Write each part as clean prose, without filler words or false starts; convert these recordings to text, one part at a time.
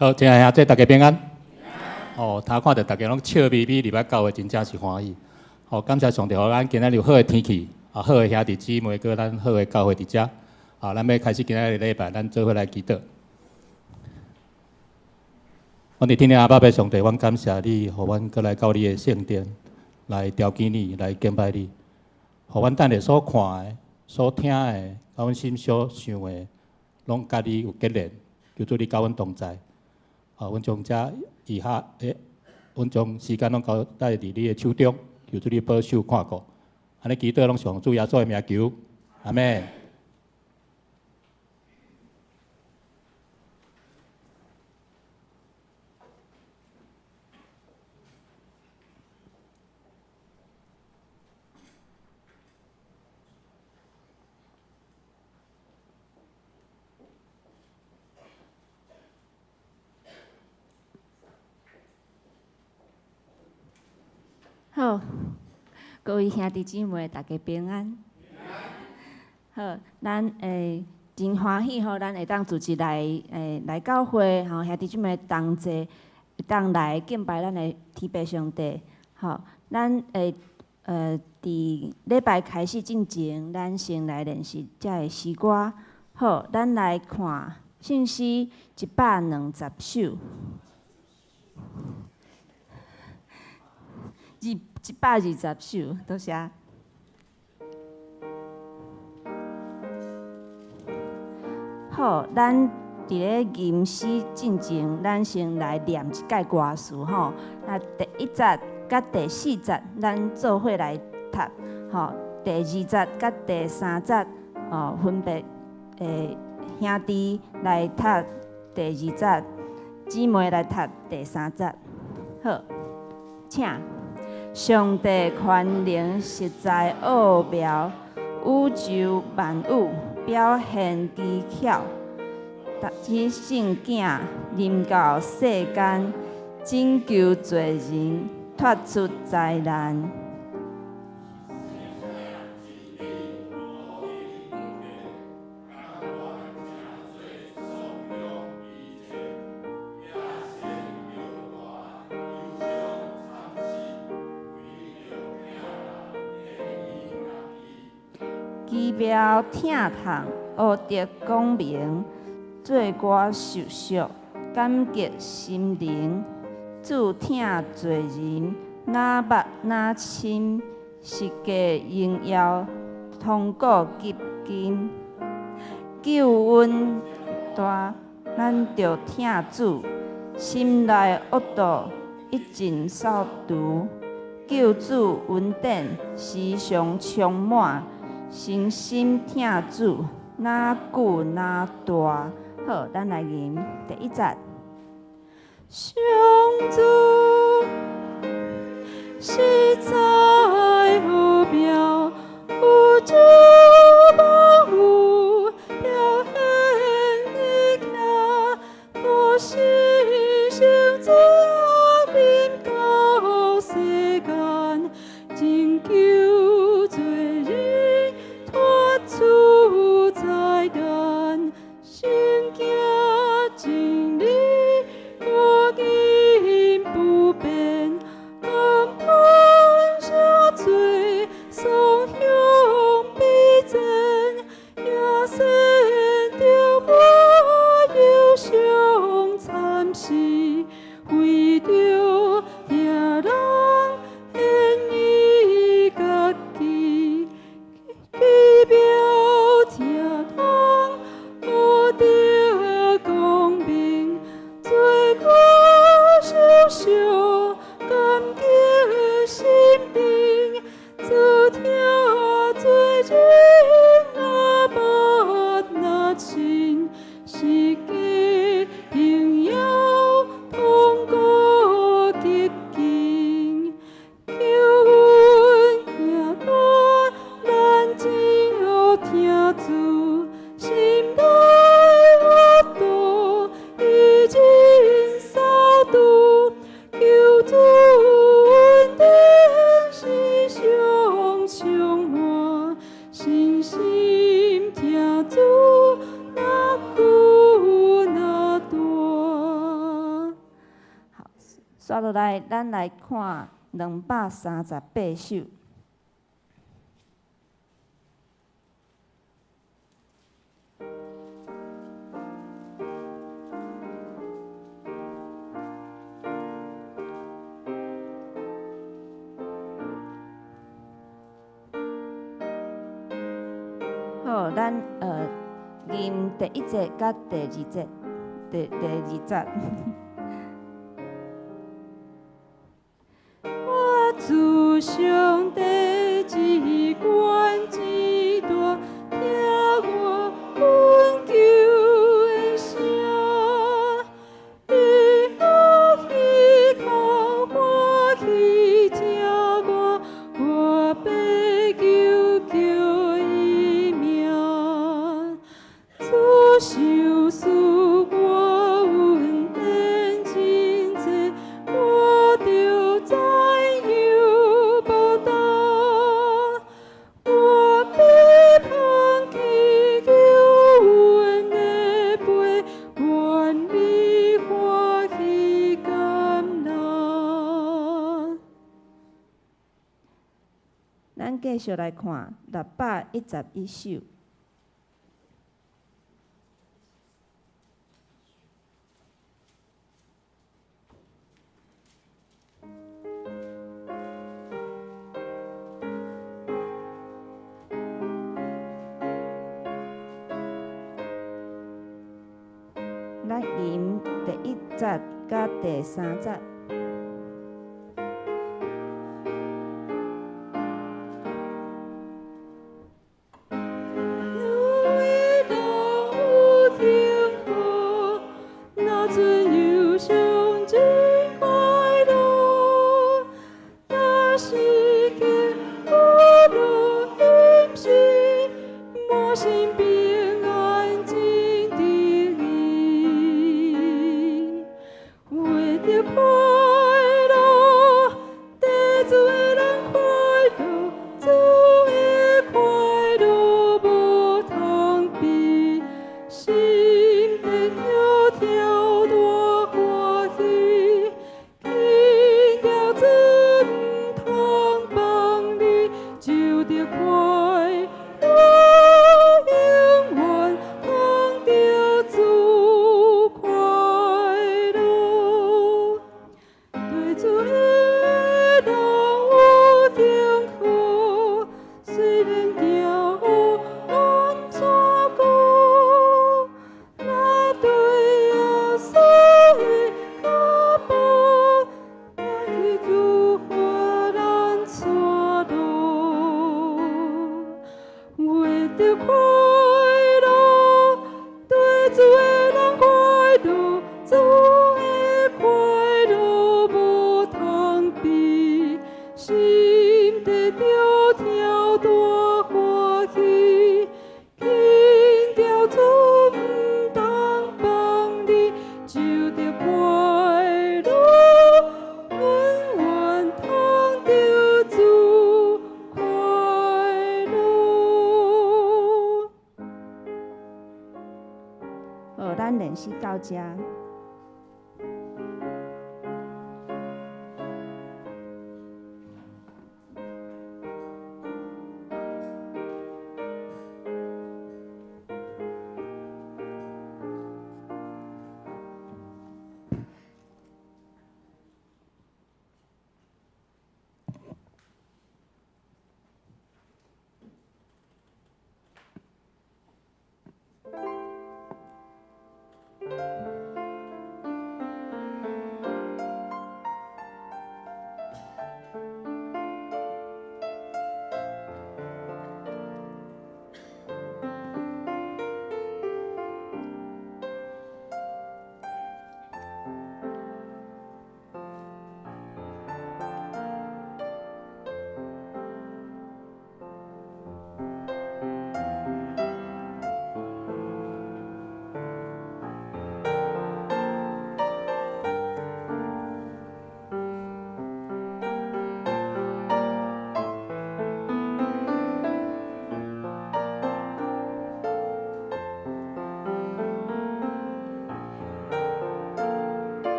好，亲爱兄弟，大家平安。哦，他看到大家拢笑眯眯，礼拜九的真正是欢喜。好，感谢上帝，互咱今仔日有好的天气，好的兄弟姊妹，搁咱好的教会伫遮。好，咱要开始今仔日礼拜，咱做伙来祈祷。阮伫天父阿爸，上帝，阮感谢你，互阮搁来到你的圣殿，来朝见你，来敬拜你。互阮等下所看的、所听的，甲阮心所想的，拢甲你有结连，求主你甲阮同在。阮将这以下阮将时间拢交代伫你的手中，求主你保守看顾。安尼祈祷拢上主耶稣的名求，阿门。好，各位兄弟姊妹，大家平安。好，咱真欢喜吼，咱会当组织来教会，吼兄弟姊妹同齐，会当来敬拜咱的天父上帝。吼，咱伫礼拜开始进前，咱先来练习遮个诗歌。好，咱来看信息120首。120首，多谢。好，咱伫咧吟诗进前，咱先来念一解歌词吼。那第1节甲第4节，咱做伙来读。吼，第2节甲第3节，分别兄弟来读第2节，姊妹来读第3节。好，请。上帝全能实在奥妙，宇宙万物表现技巧。特指圣囝临到世间，拯救罪人，脱出灾难。奇妙疼痛，学得光明，做我受伤，感激心灵，助疼罪人，哪捌哪亲，实价荣耀，通过急紧，救恩大，咱着疼主，心内恶毒一尽扫除，救主恩典时常充满。诚心疼主，哪久哪大。好，咱来吟第1节。上主实在奥妙，宇宙万物表现技巧，我是圣主临到世间，拯救罪人。脱出灾难，圣经真理，过今不变，甘愿赦罪，送刷落来，咱来看238首。好，咱吟第1节甲第2节，第2节。我主上帝之管之大，听我恳求的声，伊喜口欢喜听我悲求叫伊名，主受赐我恩典真济，我着知有报答，我必捧起救恩的杯，愿你欢喜感恩。咱继续来看611首。咱吟第1节甲第3节。好，咱练习到这。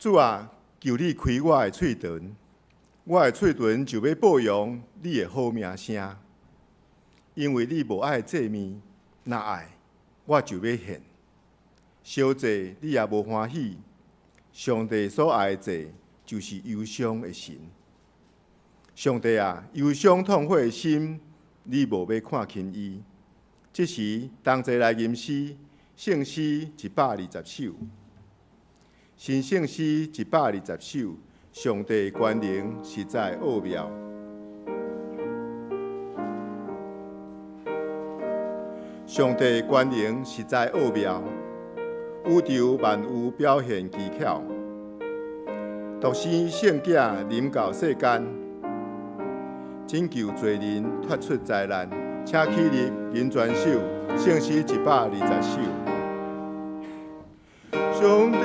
主啊，求你开我的喙唇，我的喙唇就要报扬你的好名声。因为你无爱祭物，若爱，我就要献。烧祭你也无欢喜，上帝所爱的祭就是忧伤的神。上帝啊，忧伤痛悔的心，你无要看轻伊。这时，同齐来吟诗，圣诗120首，新圣诗120首，上帝权能实在奥妙。上帝权能实在奥妙，宇宙万有表现技巧。独生圣子临到世间，拯救罪人脱出灾难。请起立，吟全首圣诗120首。上帝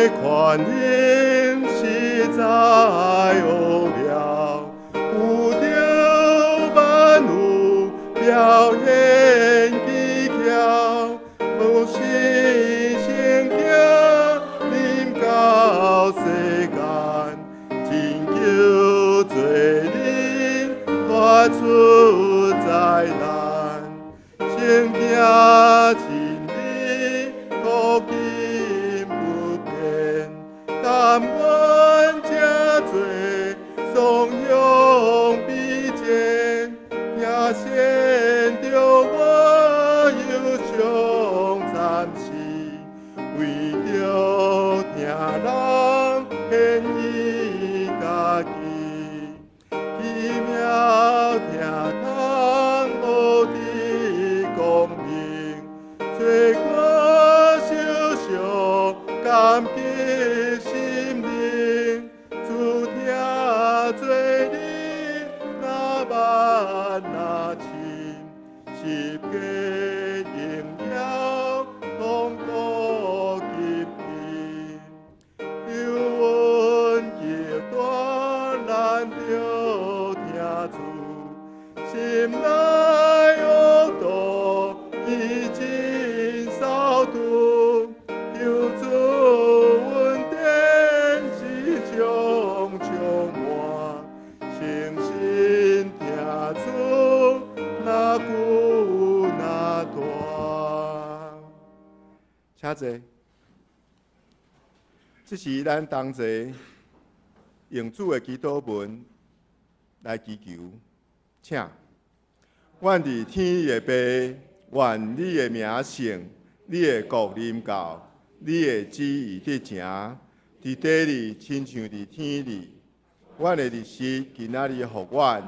权能实在奥妙，宇宙万有表现技巧。无生圣子临到世间，拯救罪人脱出灾难。圣子真理古今不变，甘愿这罪颂扬比肩，也显着我忧伤惨死，为着听人献伊家己，奇妙听通无的光明，做我受伤感激心灵，主听罪人那万那亲，十个应邀同过极品，求阮极端难着听主，心内恶毒已经扫除，求主阮天时将充满，诚心听出那久那大。请坐。这是咱同齐用主的祈祷文来祈求，请。阮伫天的爸，愿你的名圣，你的国临到，你的旨意得成，伫地里亲像伫天里。阮的日时今仔日互阮，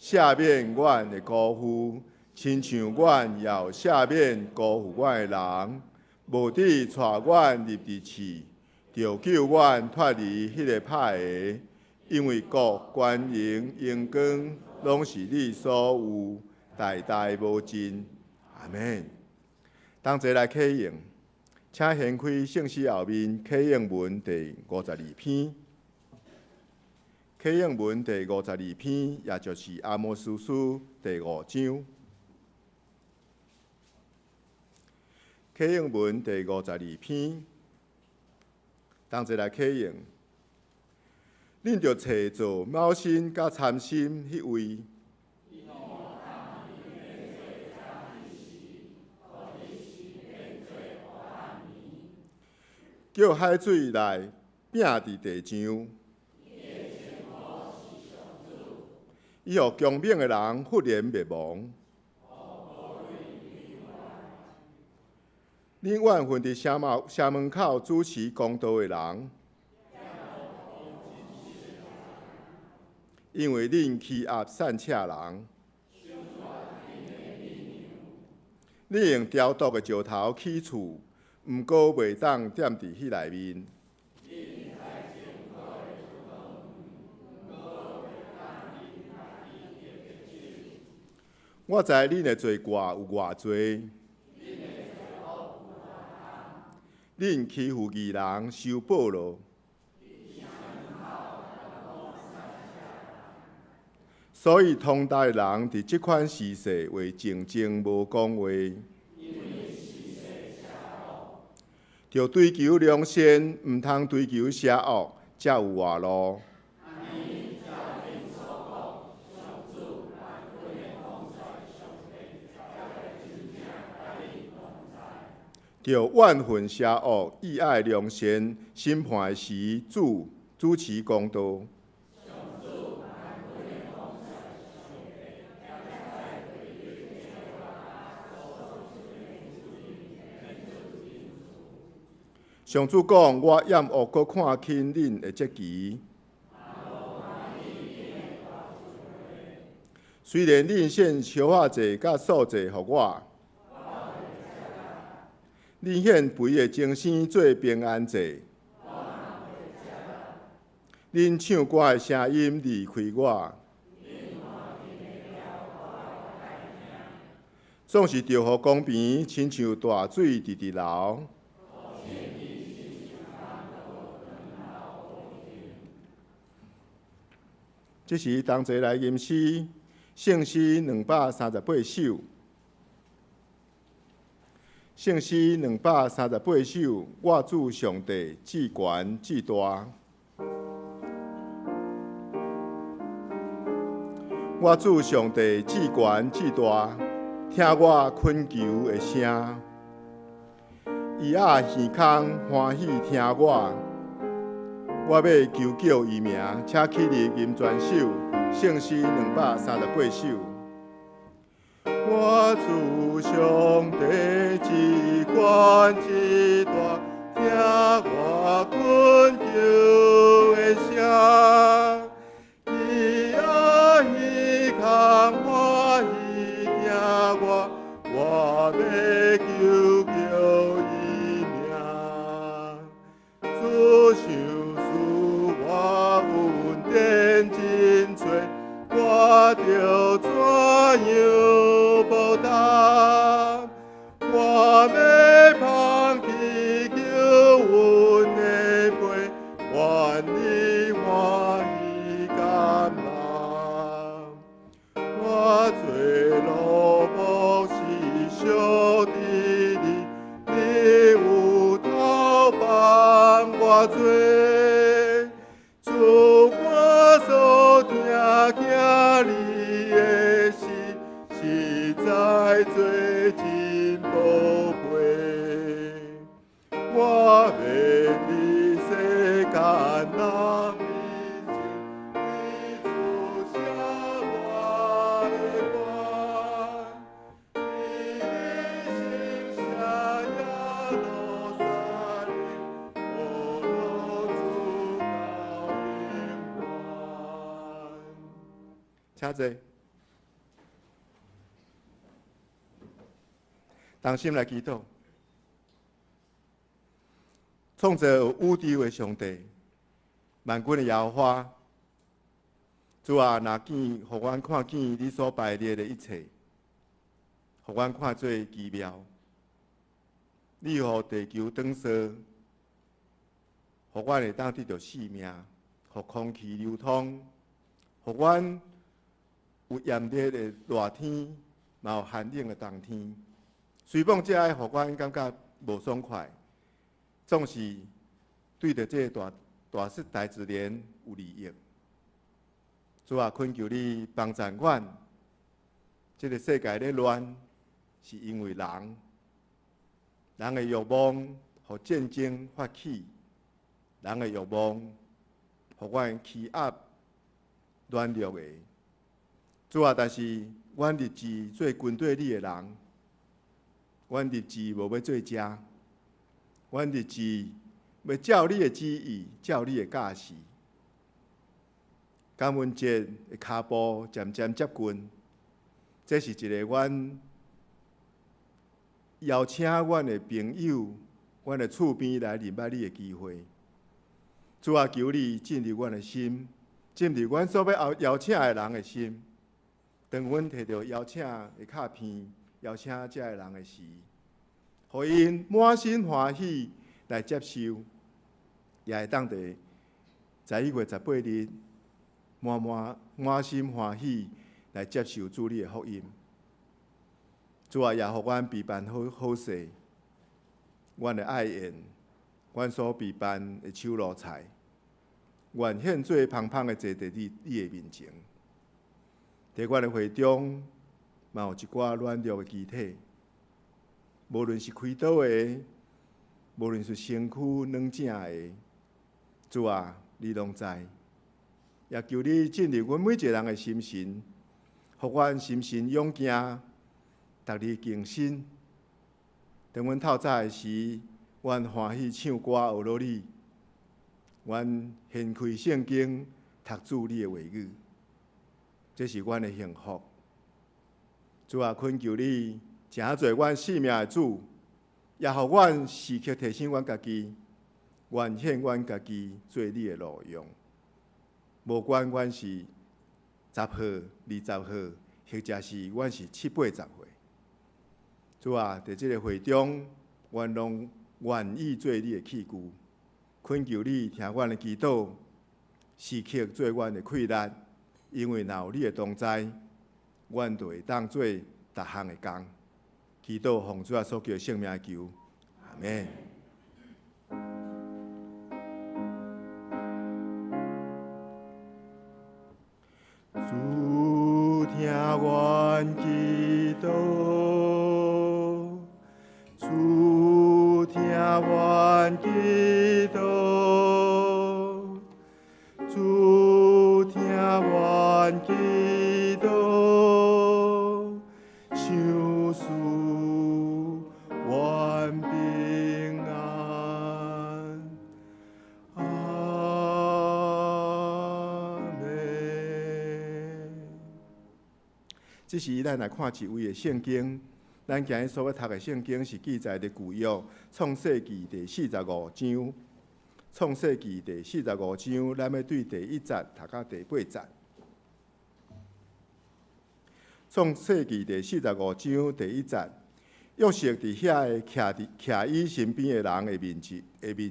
赦免阮的辜负，亲像阮也有赦免辜负阮的人，无得带阮入地狱，就救阮脱离迄个歹个。因为国、权、能、荣光，拢是你所有，代代无尽。阿门。同齐来启应，请掀开圣诗后面启应文第52篇。启应文第52篇，也就是阿摩司书第5章。启应文第52篇，同齐来启应。恁着找做猫心甲参心迄位。叫海水来摒伫地上，伊互强猛的人忽然灭亡。恁怨恨伫城门口主持公道的人，因为恁欺压散赤人。恁用雕琢的石头起厝，毋过袂当踮伫迄内面。我知恁的罪过有偌济，恁欺负义人受报咯。所以通达的人伫即款时势为静静无讲话。着追求良善，毋通追求邪恶，才有活路。着怨恨邪恶，意爱良善，审判时主持公道。上主讲：我厌恶搁看轻恁的节期。虽然恁献烧化祭甲素祭予我，恁献肥的精生做平安祭，恁唱歌的声音离开我，总是着予公平，亲像大水直直流。这是同齐来吟诗，圣诗238首。圣诗238首，我主上帝至悬至大。我主上帝至悬至大，听我恳求的声。伊仔耳孔欢喜听我。我要求叫伊名，请起立吟全首圣诗238首。我主上帝至悬至大，听我恳求的声。伊仔耳孔欢喜听我，我要求叫伊名。主上天真多，我着怎样报答？我要放弃求阮的陪，愿你欢喜甘纳。我做奴仆是属于你，你有头帮我做。听你的事，实在做真宝贝。我要你世间人面前，你出声我的关，你的心下呀落沙里，我落主到永远。请坐，同心来祈祷。创造宇宙的上帝，万军的耶和华，主啊，若见，互阮看见你所排列的一切，互阮看做奇妙。你互地球转缩，互阮会当得到生命，互空气流通，互阮有炎热的热天，嘛有寒冷的冬天。虽望这爱互阮感觉无爽快，总是对着这大自然有利益。主啊，恳求你帮助阮。这个世界咧乱，是因为人的欲望，互战争发起；人的欲望，互阮欺压软弱的。主啊，但是阮立志做军队里的人，阮立志无要做食，阮立志要照你的旨意，照你的教示。感恩节的脚步渐渐接近，这是一个阮邀请阮的朋友、阮的厝边来认捌你的机会。主啊，求你进入阮的心，进入阮所要邀请的人的心。当阮摕到邀请的卡片，邀请这个人的时，互因满心欢喜来接受，也会当伫11月18日满心欢喜来接受主你的福音。主啊，也互阮备办好势，阮的爱宴阮所备办的手路菜，愿献做芳芳的坐伫你的面前。伫阮的会中，嘛有一寡软弱的肢体，无论是开刀的，无论是身躯软正的，主啊，你拢知。也求你进入阮每一个人的心神，互阮心神勇健，逐日更新。当阮透早的时，阮欢喜唱歌学罗你，阮掀开圣经，读主你的话语，这是阮的幸福。主啊，恳求你诚做阮生命的主，也互阮时刻提醒阮家己，愿献阮家己做你的路用。无管阮是10号、20号，或者是阮是70、80岁，主啊，在这个会中，阮拢愿意做你的器具，恳求你听阮的祈祷，时刻做阮的气力，因为若有你的同在，阮就会当做逐项的工。祈祷奉主啊所叫圣名求，阿门。主听阮祈祷，主听阮祈祷，主听阮祈祷，唱诗愿平安。阿门。这是咱来看一位的圣经。咱今日所要读的圣经是记载伫旧约创世纪第45章。创世纪第45章，咱要对第1节读到第8节。创世纪第45章第1节，约瑟伫遐徛伊身边的人的面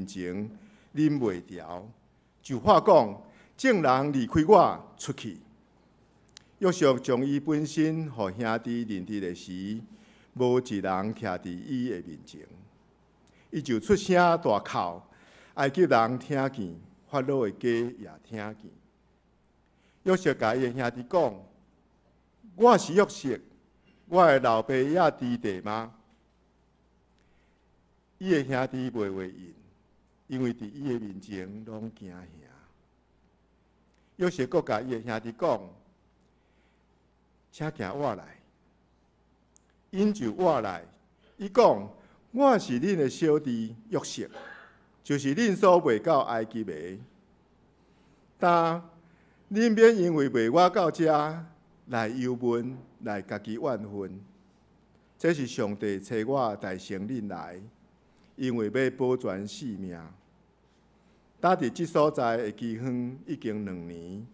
前，忍袂牢，就话讲：正人离开我出去。约瑟将伊本身互兄弟认得的时，无一人徛伫伊的面前，伊就出声大哭。埃及人听见，法老的家也听见。约瑟甲伊的兄弟讲：“我是约瑟，我的老爸也伫地吗？”伊的兄弟袂回应，因为伫伊的面前拢惊吓。约瑟阁甲伊的兄弟讲：“请行我来。”因就我来。伊讲：“我是恁的小弟约瑟。”就是恁所卖到埃及的，但恁免因为卖我到遮来忧闷，来家己怨恨。这是上帝找我带成恁来，因为要保全性命。搭伫即所在的期间已经2年，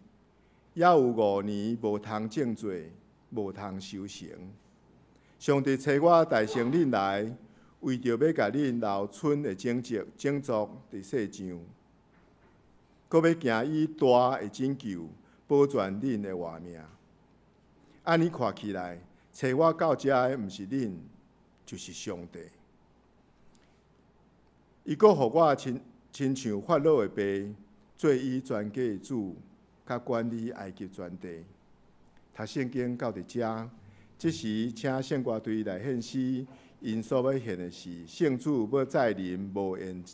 也有5年无通正罪，无通修成。上帝找我带成恁来。为着要甲恁留村的种族伫世上，阁要行以大的拯救，保全恁的活命。安尼看起来，找我到遮的毋是恁，就是上帝。伊阁互我亲像法老的爸，做伊全家的主，甲管理埃及全地。读圣经到伫遮，即时请圣歌队来献诗。因所要献的是圣主要再临无言迟。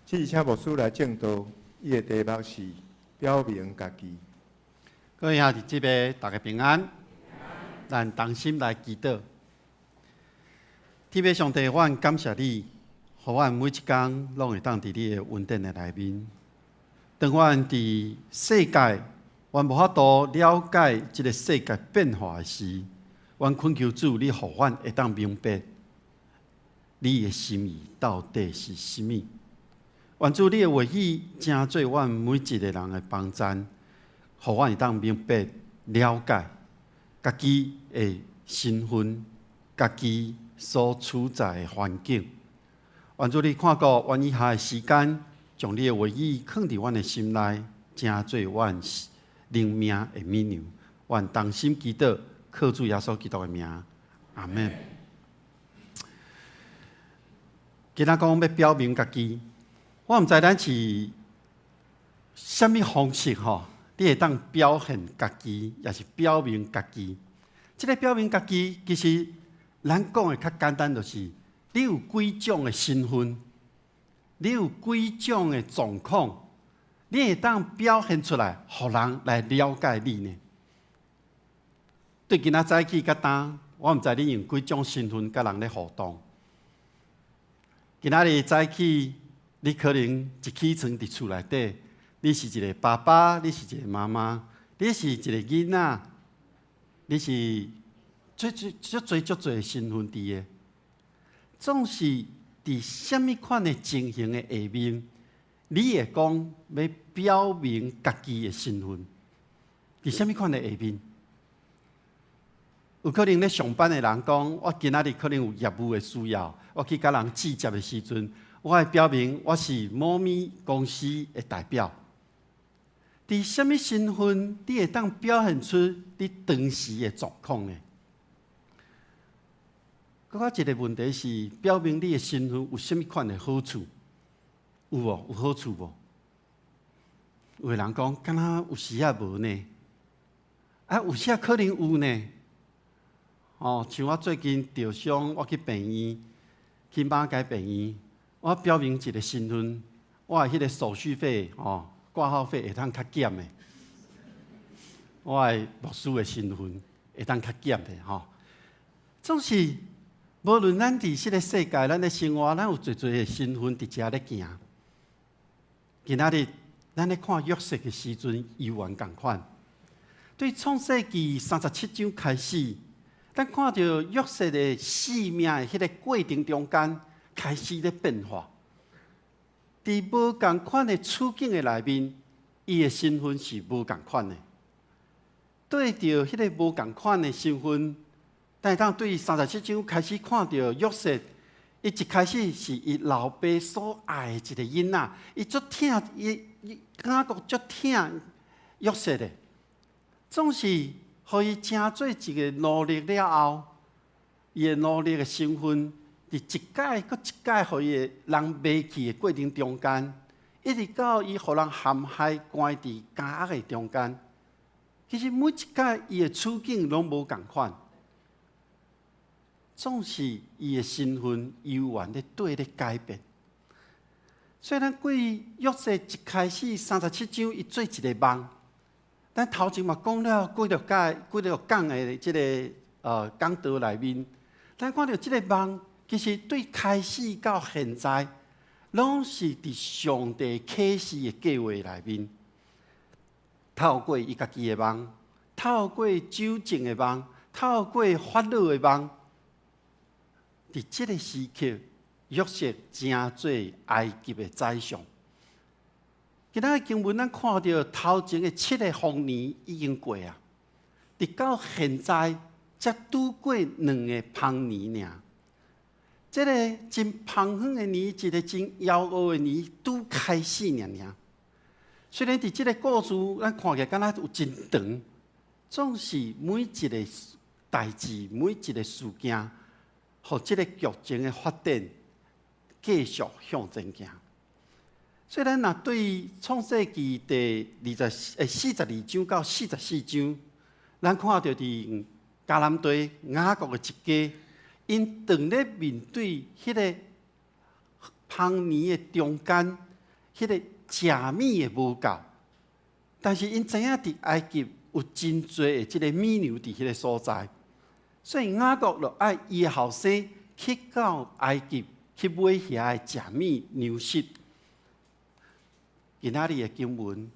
即请牧师来正道，伊的题目是表明家己。各位兄弟姊妹，大家平安。咱同心来祈祷。天父上帝，阮感谢你，互阮每一天拢会当伫你的恩典的内面。当阮伫世界，阮无法度了解即个世界变化的时，阮恳求主，你互阮会当明白你的心意到底是甚物。愿主你的话语成做阮每一个人的帮助，互阮会当明白了解家己的身份，家己所处在的环境。愿主你看顾阮以下的时间，将你的话语放伫阮的心内，成做阮灵命的美牛。愿同心祈祷，靠主耶稣基督的名，阿门。今仔讲要表明家己，我毋知咱是什么方式吼，你会当表现家己，也是表明家己。这个表明家己，其实咱讲的较简单，就是你有几种的身份，你有几种的状况，你会当表现出来，互人来了解你呢？对今仔早起甲当，我毋知你用几种身份甲人咧互动。今仔日早起，你可能一起床伫厝内底，你是一个爸爸，你是一个妈妈，你是一个囡仔，你是足多的身份伫个。总是伫什么款的情形的下面，你会讲要表明家己的身份？伫什么款的下面？有可能咧上班的人讲，我今仔日可能有业务的需要，我去甲人接洽的时阵，我会表明我是某咪公司的代表。伫什么身份，你会当表现出你当时的状况呢？搁一个问题是，表明你的身份有什么款的好处？有无？有好处无？有的人讲，敢若有时也无呢？啊，有时可能有呢。哦，像我最近受伤，我去病院，去马街病院，我表明一个身份，我迄个手续费、挂号费会当较减的，我的牧师的身份会当较减的总是无论咱伫即个世界，咱的生活，咱有侪侪的身份伫遮咧行。今仔日咱咧看约瑟的时阵，犹原共款。对创世纪37章开始。咱看到约瑟的生命的迄个过程中间，开始咧变化。伫无共款的处境的内面，伊的身份是无共款的。对着迄个无共款的身份，但是当对37章开始看到约瑟，伊一开始是伊老爸所爱的一个囡仔，伊足疼，伊感觉足疼约瑟的，总是。互伊成做一个努力了后，伊的努力的身份，伫一届搁一届，互伊的人卖去的过程中间，一直到伊互人陷害关伫监狱的中间。其实每一届伊的处境拢无共款，总是伊的身份犹原咧对咧改变。虽然过约瑟一开始37章，伊做一个梦。咱头前嘛讲了几条讲的即个讲道内面，咱看到即个梦，其实对开始到现在，拢是伫上帝启示的计划内面，透过伊家己的梦，透过酒政的梦，透过法老的梦，伫即个时刻，约瑟成做埃及的宰相。今仔经文，咱看到头前的7个丰年已经过啊，直到现在才拄过2个芳年尔。这个真芳远的年，一个真遥远的年，拄开始尔。虽然伫这个故事，咱看起来敢若有真长，总是每一个代志、每一个事件，互这个剧情的发展继续向前行。所以咱若对创世纪第42章到44章，咱看到伫迦南地雅各的一家，因当咧面对迄个芳年的中间，迄个食米的无够，但是因知影伫埃及有真侪的即个米牛伫迄个所在，所以雅各就爱伊的后生去到埃及去买遐的食米牛食。今仔日的经文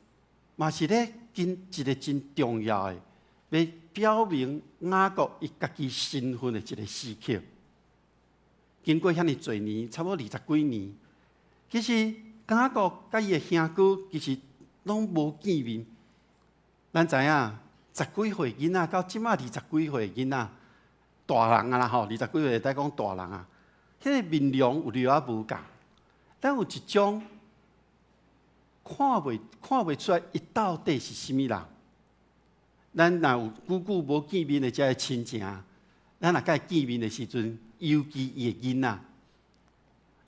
嘛是咧一个真重要的，要表明雅各伊家己身份的一个时刻。经过遐尼侪年，差不多20几年，其实雅各甲伊的兄哥其实拢无见面。咱知影10几岁囡仔到即马20几岁囡仔，大人啊啦吼，20几岁在讲大人啊，迄个面容有了啊无共。咱有一种看袂出来，伊到底是啥物人？咱若有久久无见面的遮个亲情，咱若甲伊见面的时阵，尤其伊的囡仔，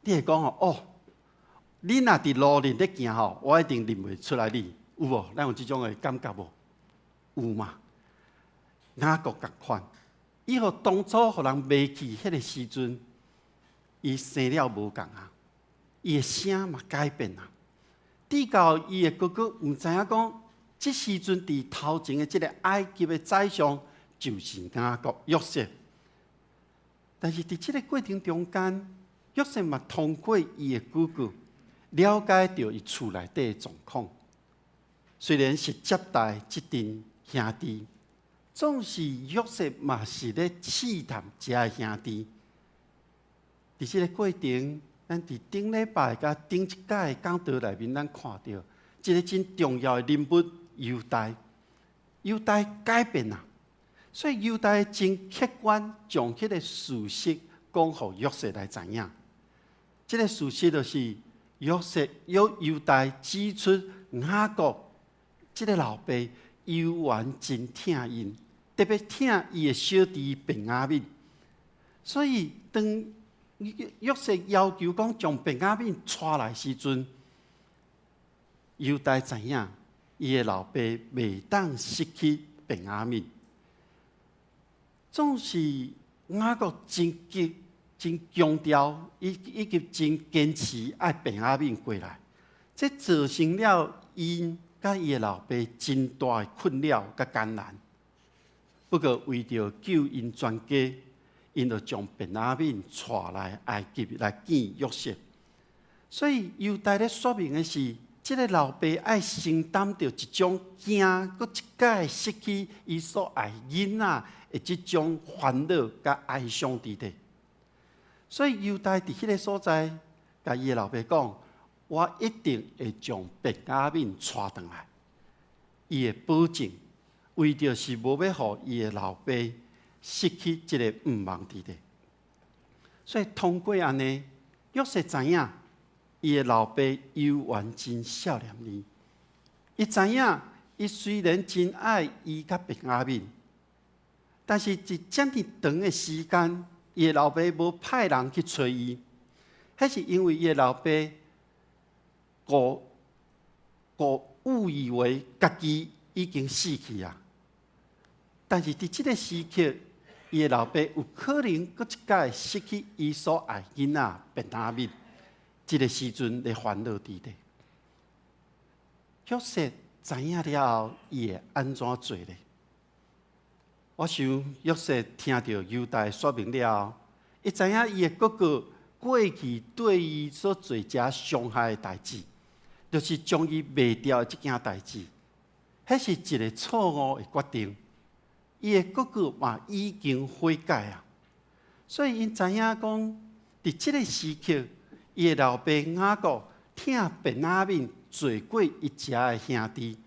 你会讲哦，你若伫路面咧行吼，我一定认袂出来你，有无？咱有即种的感觉无？有嘛？雅各共款，伊互当初互人骂去迄个时阵，伊生了无共啊，伊的声嘛改变啊。直到伊的哥哥毋知影讲，即时阵伫头前的即个埃及的宰相就是雅各约瑟。但是伫即个过程中间，约瑟嘛通过伊的哥哥了解到伊厝内底的状况。虽然是接待即阵兄弟，总是约瑟嘛是咧试探遮个兄弟。伫即个过程，咱伫顶礼拜甲顶一届的讲道内面，咱看到一个真重要的人物犹大。犹大改变啦，所以犹大真客观将迄个事实讲互约瑟来知影。即个事实就是犹大指出雅各即个老爸犹原真疼因，特别疼伊的小弟便雅悯。所以当约瑟要求讲将便雅悯带来时阵，犹大知影伊的老爸袂当失去便雅悯。总是雅各真强调，以及真坚持爱便雅悯过来，这造成了因甲伊的老爸真大的困扰甲艰难。不过为着救因全家，因就将便雅悯带来埃及来见约瑟。所以犹大咧说明的是，即个老爸爱承担着一种惊，搁一届失去伊所爱囡仔的即种烦恼甲哀伤伫地。所以犹大伫迄个所在，甲伊的老爸讲：我一定会将便雅悯带回来。伊的保证，为着是无要互伊的老爸失去即个毋望伫地。所以通过安尼，约瑟知影伊的老爸犹原真少年伊。伊知影，伊虽然真爱伊甲便雅悯，但是一遮尔长的时间，伊的老爸无派人去找伊，迄是因为伊的老爸误以为家己已经死去啊。但是伫即个时刻，伊的老爸有可能搁一届失去伊所爱囡仔便雅悯，即个时阵咧烦恼伫地。约瑟知影了后，伊会安怎做呢？我想约瑟听到犹大说明了后，伊知影伊的哥哥过去对伊所做遮伤害的代志，就是将伊卖掉的即件代志，迄是一个错误的决定。伊的哥哥嘛已经悔改啊，所以因知影讲，伫即个时刻，伊的老爸雅各疼便雅悯做过一家的兄弟，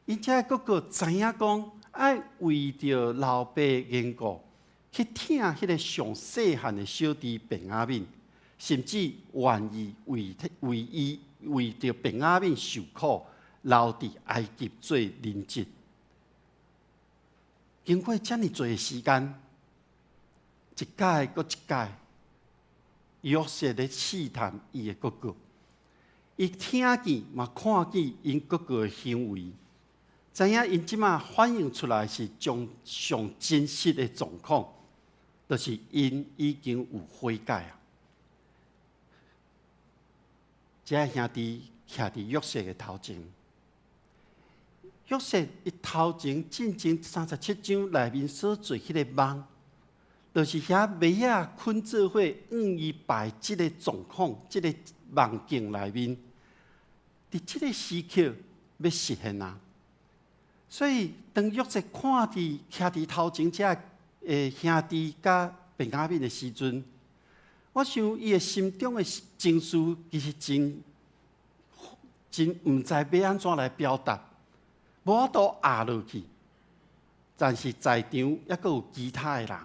因遮哥哥知影讲，爱为着老爸的缘故，去疼迄个上细汉的小弟便雅悯，甚至愿意为着便雅悯受苦，留伫埃及做人质。经过遮尔多的时间，一届搁一届，约瑟咧试探伊的哥哥，伊听见嘛看见因哥哥的行为，知影因即马反映出来是将上真实的状况，就是因已经有悔改啊。这兄弟徛伫约瑟的头前。约瑟伊头前进前37章内面所做迄个梦，就是遐麦仔捆做伙伊摆即个状况、即个梦境内面，伫即个时刻要实现啊！所以当约瑟看伫徛伫头前遮兄弟甲便雅悯的时阵，我想伊的心中的情绪其实真毋知要安怎来表达，无法度压落去。但是在场抑阁有其他的人，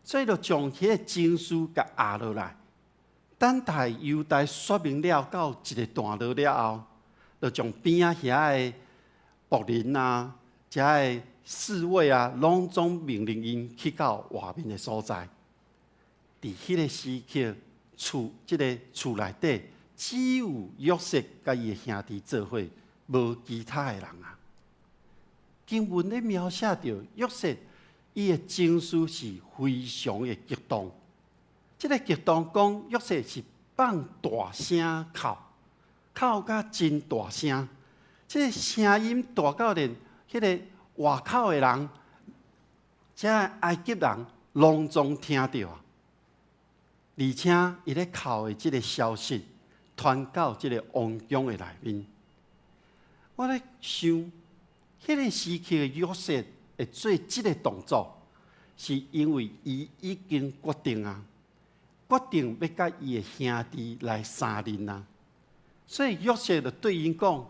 所以就将迄个情绪甲压落来。等待犹大说明了到一个段落了后，就将边仔遐的仆人啊、遮个侍卫啊，拢总命令因去到外面的所在。伫迄个时刻，即个厝内底只有约瑟甲伊的兄弟做伙，无其他的人啊。经文咧描写着约瑟，伊的情绪是非常的激动。即个激动讲约瑟是放大声哭，哭甲真大声。即个声音大到连迄个外口的人，遮埃及人拢总听到啊。而且伊咧哭的即个消息传到即个王宫的内面。我咧想，迄个时期的约瑟会做即个动作，是因为伊已经决定啊，决定要甲伊的兄弟来相认啊。所以约瑟就对因讲：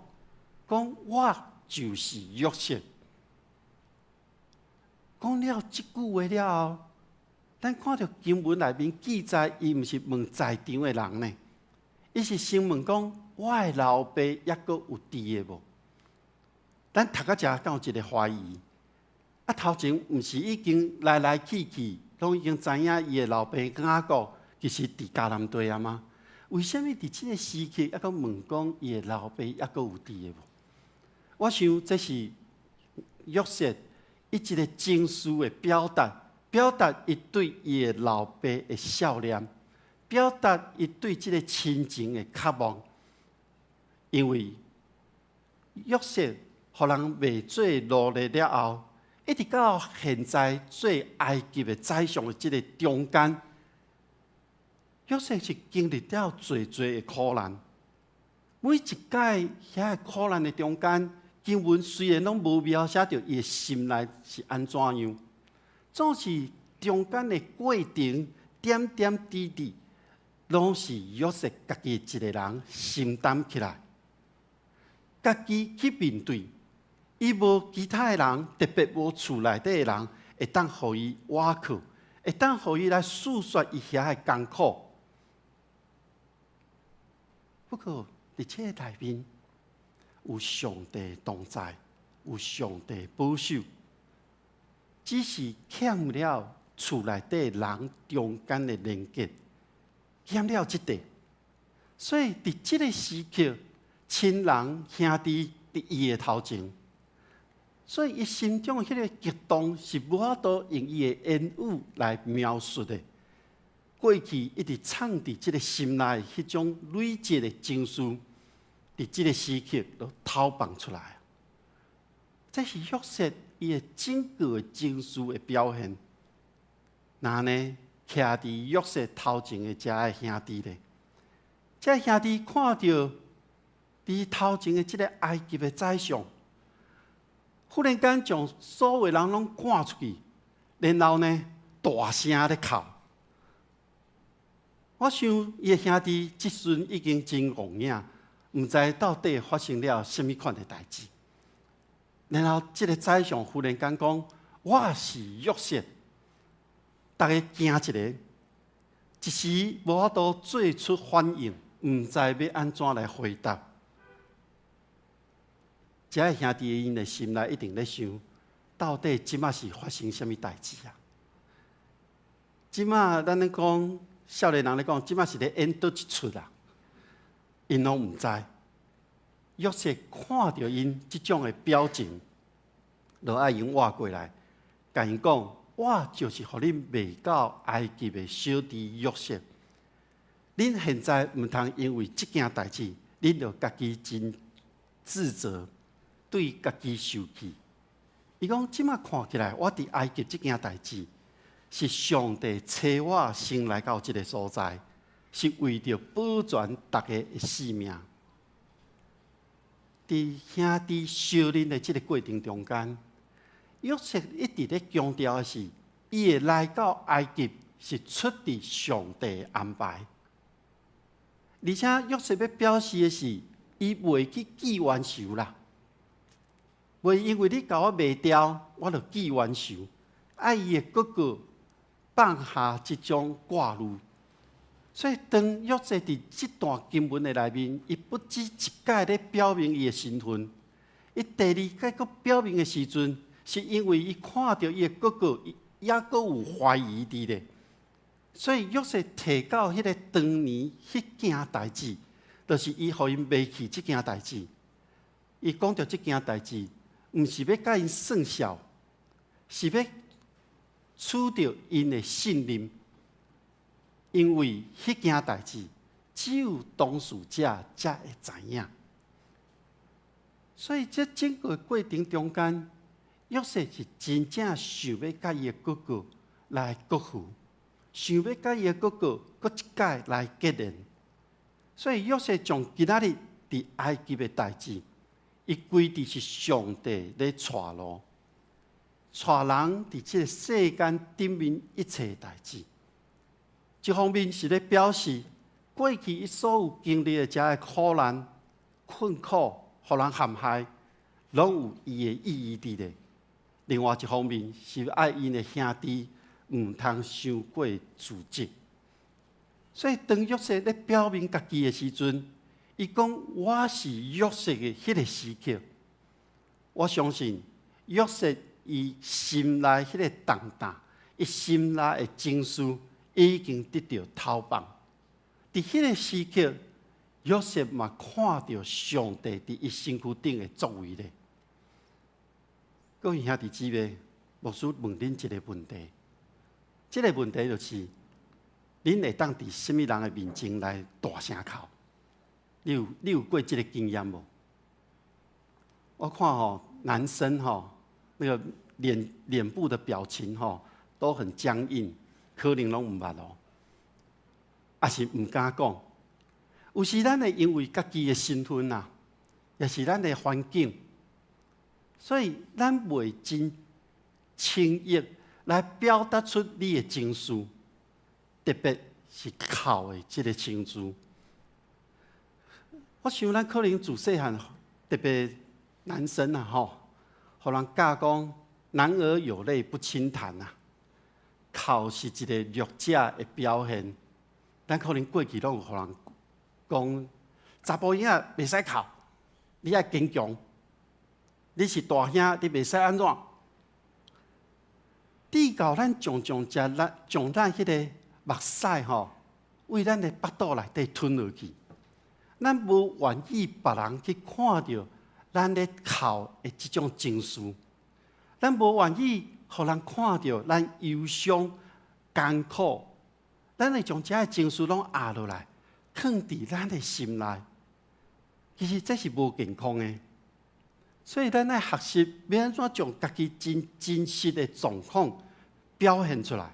我就是约瑟。讲了即句话了后，咱看到经文内面记载，伊毋是问在场的人呢，伊是先问讲：我的老爸抑阁有伫的无？咱读到遮，敢有一个怀疑。头前毋是已经来来去去，拢已经知影伊的老爸雅各其实伫迦南地啊吗？为什么伫即个时期抑阁问讲伊的老爸抑阁有伫的无？我想这是约瑟伊一个情绪的表达伊对伊的老爸的孝念，表达伊对即个亲情的渴望。因为约瑟互人卖做奴隶了后，一直到现在做埃及的宰相的即个中间，约瑟是经历了侪的苦难。每一届遐个苦难的中间，经文虽然拢无描写到伊的心内是安怎样，总是中间的过程点点滴滴，拢是约瑟家己一个人承担起来，家己去面对。伊无其他的人，特别无厝内底的人，会当互伊挖靠，会当互伊来诉说伊遐的艰苦。不过，伫这内面有上帝同在，有上帝保守，只是欠了厝内底人中间的连结，欠了这块。所以伫这个时刻，亲人兄弟伫伊的头前。所以，伊心中的迄个激动是无法度用伊的言语来描述的。过去一直藏伫即个心内迄种累积的情绪，伫即个时刻都透放出来。这是约瑟伊的整个的情绪的表现。那呢，徛伫约瑟头前的遮个兄弟咧，遮兄弟看到伫头前的即个埃及的宰相。忽然间，将所有人拢赶出去，然后呢，大声咧哭。我想，伊的兄弟即阵已经真戆影，毋知到底发生了甚物款的代志。然后，即个宰相忽然间讲：“我是约瑟。”大家惊一个，一时无法度做出反应，毋知要安怎来回答。这个兄弟因的心内一定咧想，到底即马是发生什么代志啊？即马咱咧讲，少年人咧讲，即马是咧演倒一出啊？因拢毋知。约瑟看到因即种的表情，就爱因活过来，甲因讲：我就是互恁卖到埃及的小弟约瑟。恁现在毋通因为即件代志，恁就家己真自责，对家己受气。伊讲即马看起来，我伫埃及即件代志，是上帝找我先来到即个所在，是为着保全大家的性命。伫兄弟相认的即个过程中间，约瑟一直咧强调的是，伊会来到埃及是出自上帝的安排。而且约瑟要表示的是，伊袂去记冤仇啦，袂因为你甲我卖掉，我就记冤仇。爱伊的哥哥放下即种挂虑，所以当约瑟伫即段经文的内面，伊不止一届咧表明伊的身份，伊第二届佫表明的时阵，是因为伊看到伊的哥哥也佫有怀疑伫咧。所以约瑟提到迄个当年迄件代志，就是伊互因卖去即件代志。伊讲到即件代志，毋是要甲因算账，是要取到因的信任，因为迄件代志只有当事者才会知影。所以这整个过程中间，约瑟是真正想要甲伊的哥哥来国父。想要甲伊个哥哥搁一届来结连，所以约瑟从今仔日伫埃及的代志，伊规定是上帝咧带路，带人伫即个世间顶面一切代志。一方面是咧表示过去伊所有经历的遮个苦难、困苦，互人陷害，拢有伊的意义伫咧；另外一方面是爱因的兄弟。毋通伤过自责，所以当约瑟咧表明家己的时阵，伊讲我是约瑟的迄个时刻。我相信约瑟伊心内迄个重担，伊心内的情绪已经得到透放。伫迄个时刻，约瑟嘛看到上帝伫伊身躯顶的作为咧。各位兄弟姊妹，牧师问恁一个问题。这个问题就是，恁会当伫什么人的面前来大声哭？你有过这个经验无？我看男生那个脸部的表情都很僵硬，可能拢毋捌哦，也是毋敢讲。有时咱会因为家己的身份啊，也是咱的环境，所以咱袂真轻易。来表达出你的情绪，特别是哭的这个情绪。我想咱可能自细汉，特别男生互人教讲，男儿有泪不轻弹啊。哭是一个弱者的表现，咱可能过去拢有互人讲，查甫囝袂使哭，你要坚强。你是大兄，你袂使安怎？地教咱常常将咱迄个目屎为咱的腹肚内底吞落去，咱无愿意别人去看到咱咧哭的这种情绪，咱无愿意互人看到咱忧伤、艰苦，咱会将这些情绪拢压落来，藏伫咱的心内。其实这是无健康的。所以，咱要学习要安怎将家己真实的状况表现出来。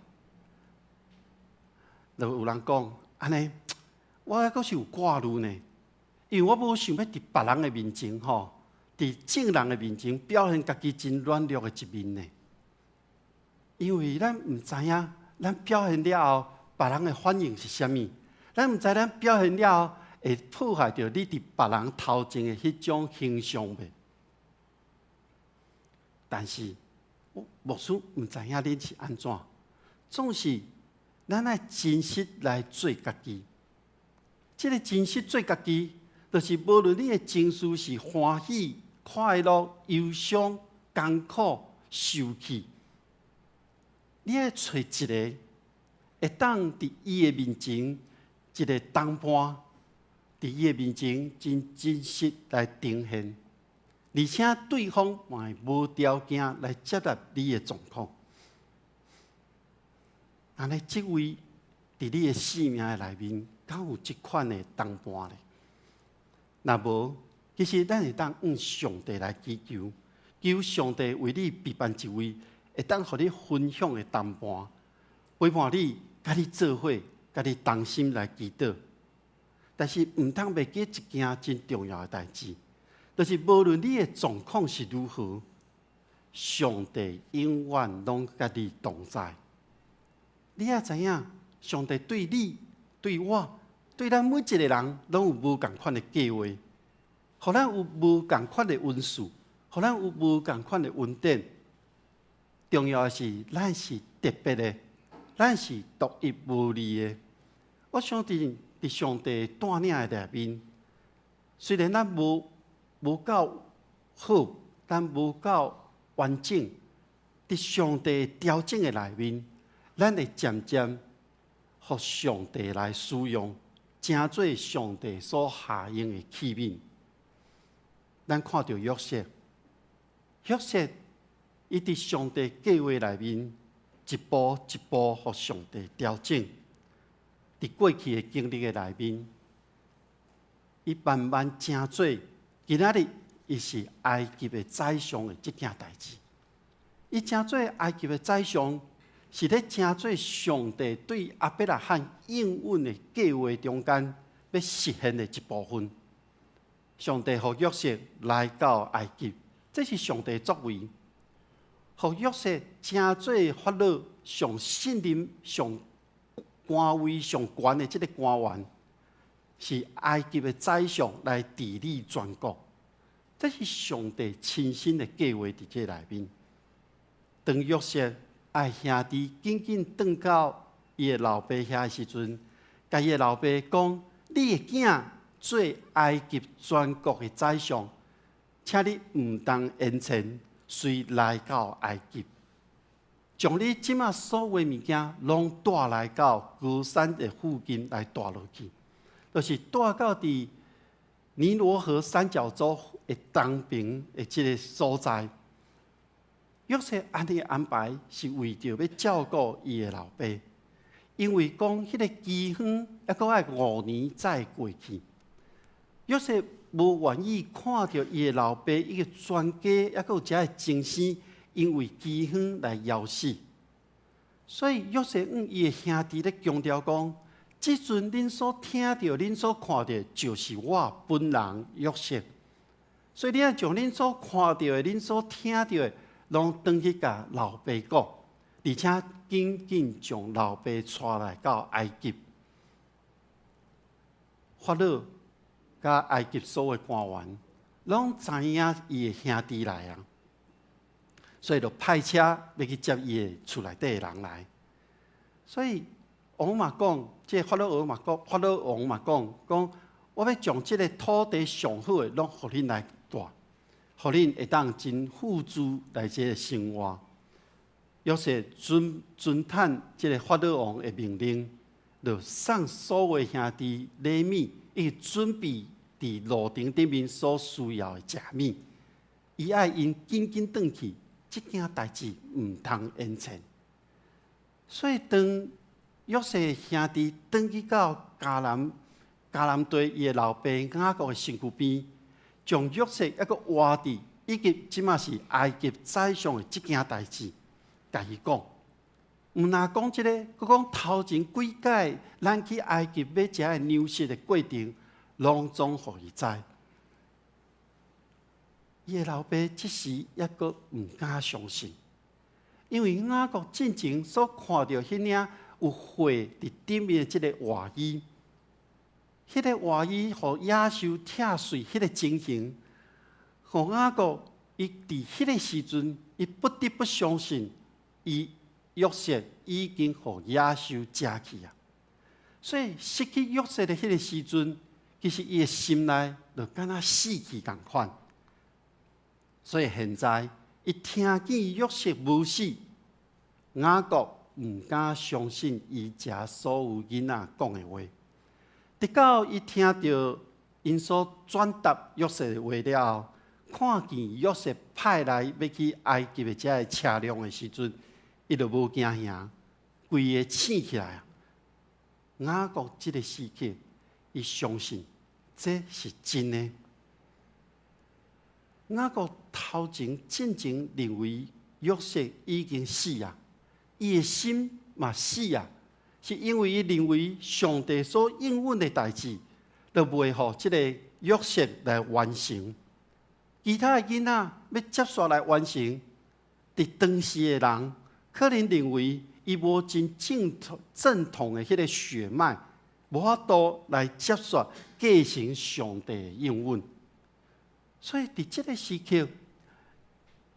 就有人讲安尼，我还阁是有挂虑呢，因为我无想要伫别人的面前伫正人的面前表现家己真软弱的一面呢。因为咱毋知影，咱表现了后，别人的反应是啥物？咱毋知咱表现了后，会破坏到你伫别人头前的迄种形象袂？但是，牧师毋知影恁是安怎，总是咱爱真实来做家己。这个真实做家己，就是无论你的情绪是欢喜、快乐、忧伤、艰苦、受气，你爱找一个会当伫伊的面前一个同伴，伫伊的面前真实来呈现。而且对方嘛无条件来接纳你的状况，安尼即位伫你的生命的内面，敢有即款的同伴咧？若无，其实咱会当向上帝来祈求，求上帝为你陪伴一位会当互你分享的同伴，陪伴你，甲你做伙，甲你同心来祈祷。但是毋通袂记一件真重要的代志，就是无论你的状况是如何，上帝永远拢甲你同在。你也知影，上帝对你、对我、对咱每一个人，拢有无共款的计划，互咱有无共款的恩赐，互咱有无共款的恩典。重要的是，咱是特别的，咱是独一无二的。我相信，伫上帝带领的内面，虽然咱无够好，咱无够完整，伫上帝调整的内面，咱会渐渐互上帝来使用，成做上帝所下用的器皿。咱看到约瑟，伊伫上帝计划内面，一步一步互上帝调整。伫过去的经历的内面，伊慢慢成做今仔日，伊是埃及的宰相的这件代志。伊成做埃及的宰相，是咧成做上帝对亚伯拉罕应允的计划中间要实现的一部分。上帝互约瑟来到埃及，这是上帝的作为。互约瑟成做法老上信任、上官位上悬的这个官员，是埃及的宰相来治理全国。这是上帝亲身的计划伫这内面。当约瑟爱兄弟紧紧转到伊的老爸遐的时阵，甲伊的老爸讲：“你的囝做埃及全国的宰相，请你毋当延前，随来到埃及。”将你即马所有物件，拢带来到高山的附近来带落去，就是带到伫尼罗河三角洲的东边的这个所在。约瑟安尼安排，是为着要照顾伊的老爸，因为讲迄个饥荒还阁爱5年才过去。约瑟无愿意看到伊的老爸一个全家，还阁有遮个精神。因为饥荒来枵死，所以约瑟伊的兄弟咧强调讲：即阵恁所听到、恁所看到，就是我本人约瑟。所以你要将恁所看到的、恁所听到的，拢转去甲老爸讲，而且紧紧将老爸带来到埃及。法老甲埃及所有官员，拢知影伊的兄弟来啊。所以就派车要去接伊的厝内底的人来。所以王嘛讲，即法老王嘛讲，我要将即个土地上好的，拢互恁来带，互恁会当真富足来即个生活。约瑟遵趁即个法老王的命令，就送所有兄弟礼物，伊准备伫路程顶面所需要的食物，伊爱因紧紧转去。这件代志毋通延前，所以当约瑟兄弟转去到迦南地伊的老爸雅各的身躯边，将约瑟一个活伫以及即马是埃及宰相的这件代志，甲伊讲，毋若讲即个，佮讲头前几届咱去埃及买食的牛食的过程，拢总互伊知。伊的老爸即时抑阁毋敢相信，因为雅各进前所看到迄领有血伫顶面的即个外衣，迄个外衣互野兽拆碎迄个情形，互雅各伊伫迄个时阵，伊不得不相信，伊约瑟已经互野兽食去啊。所以失去约瑟的迄个时阵，其实伊的心内就敢若死去共款。所以现在，伊听见约瑟无死，雅各毋敢相信伊遮所有囡仔讲的话。直到伊听到因所转达约瑟的话了后，看见约瑟派来要去埃及的遮个车辆的时阵，伊就无惊吓，规个醒起来啊！雅各即个时刻，伊相信这是真的。雅各头前真正认为约瑟已经死啊，伊的心嘛死啊，是因为伊认为上帝所应允的代志，就袂互这个约瑟来完成。其他的囡仔要接续来完成，伫当时的人可能认为伊无真正统的迄个血脉，无法度来接续继承上帝的应允。所以伫这个时刻，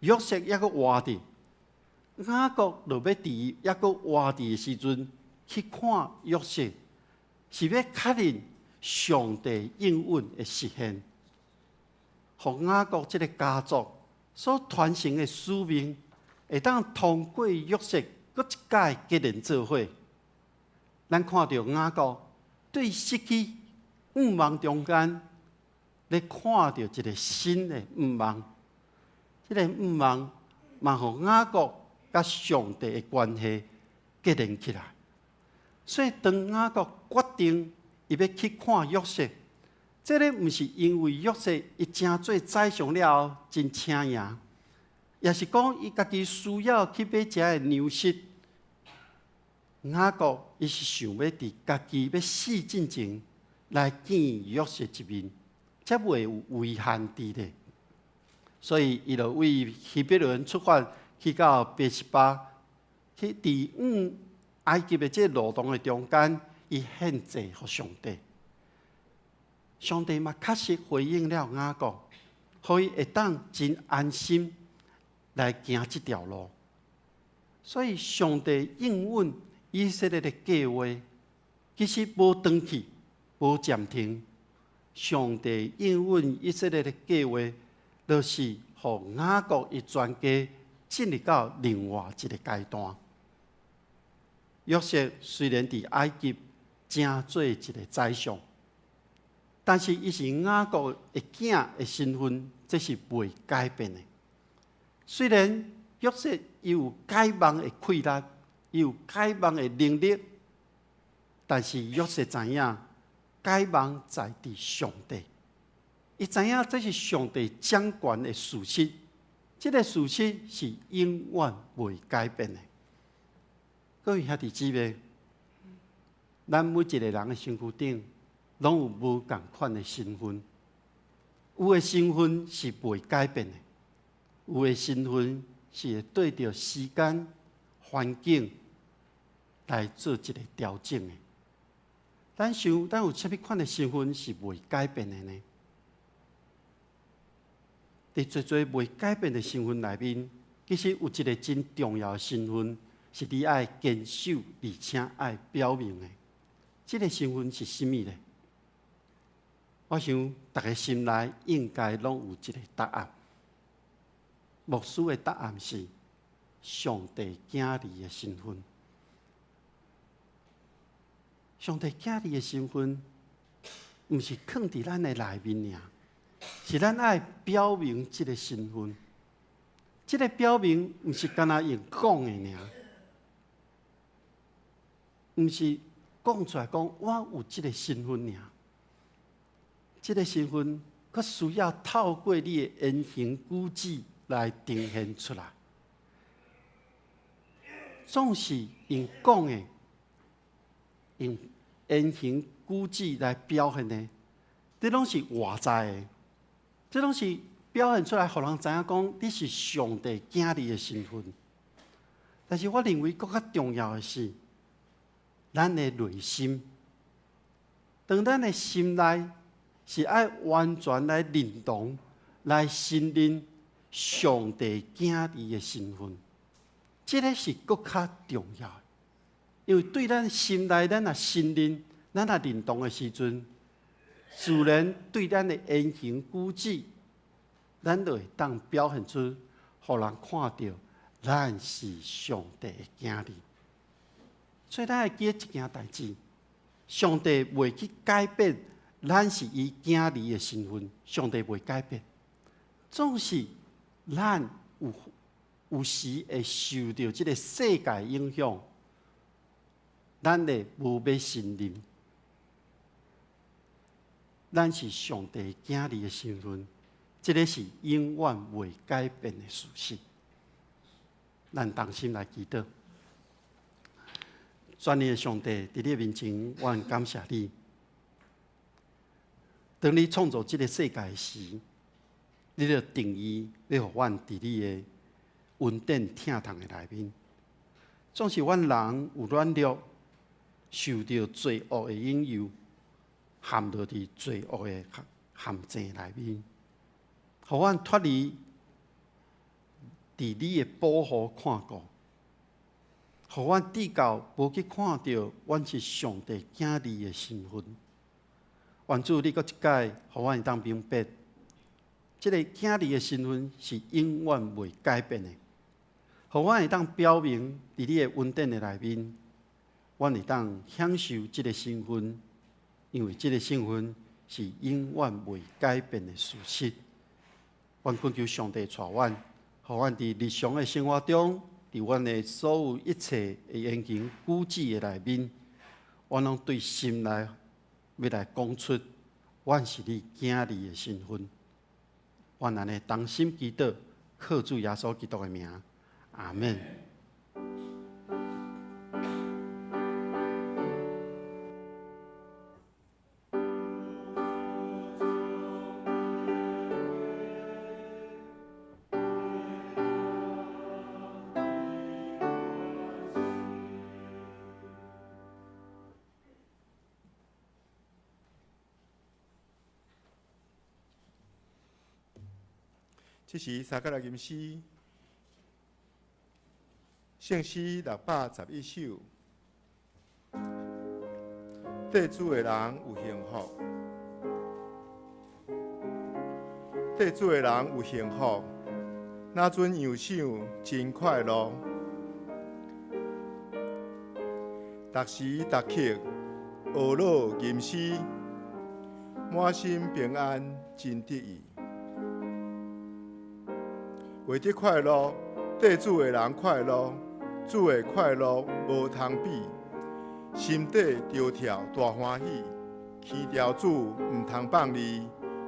约瑟抑阁活着，雅各就要伫抑阁活着的时阵去看约瑟，是要确认上帝应允的实现。互雅各这个家族所传承的使命，会当通过约瑟搁一届结连做伙。咱看到雅各对失去愿望中间，咧看到一个新的愿望，这个愿望嘛，互雅各甲上帝的关系结连起来。所以，当雅各决定伊要去看约瑟。这个毋是因为约瑟伊真做宰相了后真请赢，也是讲伊家己需要去买食的粮食。雅各伊是想要伫家己要死之前来见约瑟一面，才袂有遗憾伫咧。所以伊就为希伯伦出发，去到别是巴，去伫埃及的这路途的中间，伊献祭给上帝。上帝嘛确实回应了雅各，可以会当真安心来行这条路。所以上帝应允以色列的计划，其实无断去，无暂停。上帝应允以色列的计划，就是让雅各伊全家进入到另外一个阶段。约瑟虽然伫埃及正做一个宰相，但是伊是雅各的囝的身份，这是袂改变的。虽然约瑟伊有解梦的气力，伊有解梦的能力，但是约瑟知影解梦在伫上帝，伊知影这是上帝掌权的事实，这个事实是永远袂改变的。各位兄弟姊妹，咱每一个人的身躯顶，拢有无同款的身份。有的身份是袂改变的，有的身份是会对着时间、环境来做一个调整的。咱想，咱有啥物款的身份是袂改变的呢？伫侪袂改变的身份内面，其实有一个真重要的身份，是你爱坚守而且爱表明的。这个身份是甚物呢？我想，大家心内应该拢有一个答案。牧师的答案是上帝囝儿的身份。上帝囝儿的身份，毋是藏伫咱的内面尔，是咱爱表明这个身份。这个表明毋是干那用讲的尔，毋是讲出来讲我有这个身份尔。这个身份，佫需要透过你的言行举止来呈现出来。总是用讲的，用言行举止来表现的，这拢是外在的，这拢是表现出来，互人知影讲你是上帝囝儿的身份。但是我认为更较重要的是，咱的内心，当咱的心内是爱完全来认同、来信任上帝囝儿的身份，这个是更较重要的。因为对咱心内，咱若信任、咱若认同的时阵，自然对咱的言行举止，咱就会当表现出，互人看到咱是上帝的囝儿。所以咱要记一件代志：上帝袂去改变咱是伊囝儿的身份，上帝袂改变。总是咱有时会受到这个世界影响，咱会无要信任。咱是上帝囝儿的身份，这个是永远袂改变的事实。咱同心来祈祷，全能的上帝，伫你面前，我很感谢你。当你创造这个世界时，你的定义要互阮伫你的稳定疼痛的内面。总是阮人有软弱，受到罪恶的引诱，陷落伫罪恶的陷阱内面，互阮脱离伫你的保护看顾，互阮至到无去看到阮是上帝囝儿的身份。愿主你搁一解，互阮会当明白，这个囝儿的身份是永远袂改变的。互阮会当表明伫你的稳定的内面，阮会当享受这个身份，因为这个身份是永远袂改变的事实。阮恳求上帝带阮，互阮伫日常的生活中，伫阮的所有一切的言行举止的内面，阮拢对心内要来讲出，阮是你囝儿的身份。阮安尼同心祈祷，靠主耶稣基督的名，阿门。这是三角来吟诗，圣诗611首。得主的人有幸福，得主的人有幸福，哪准样想真快乐。逐时逐刻学老吟诗，满心平安真得意。为着快乐，得主的人快乐，主的快乐无通比，心底着跳大欢喜，牵着主毋通放离，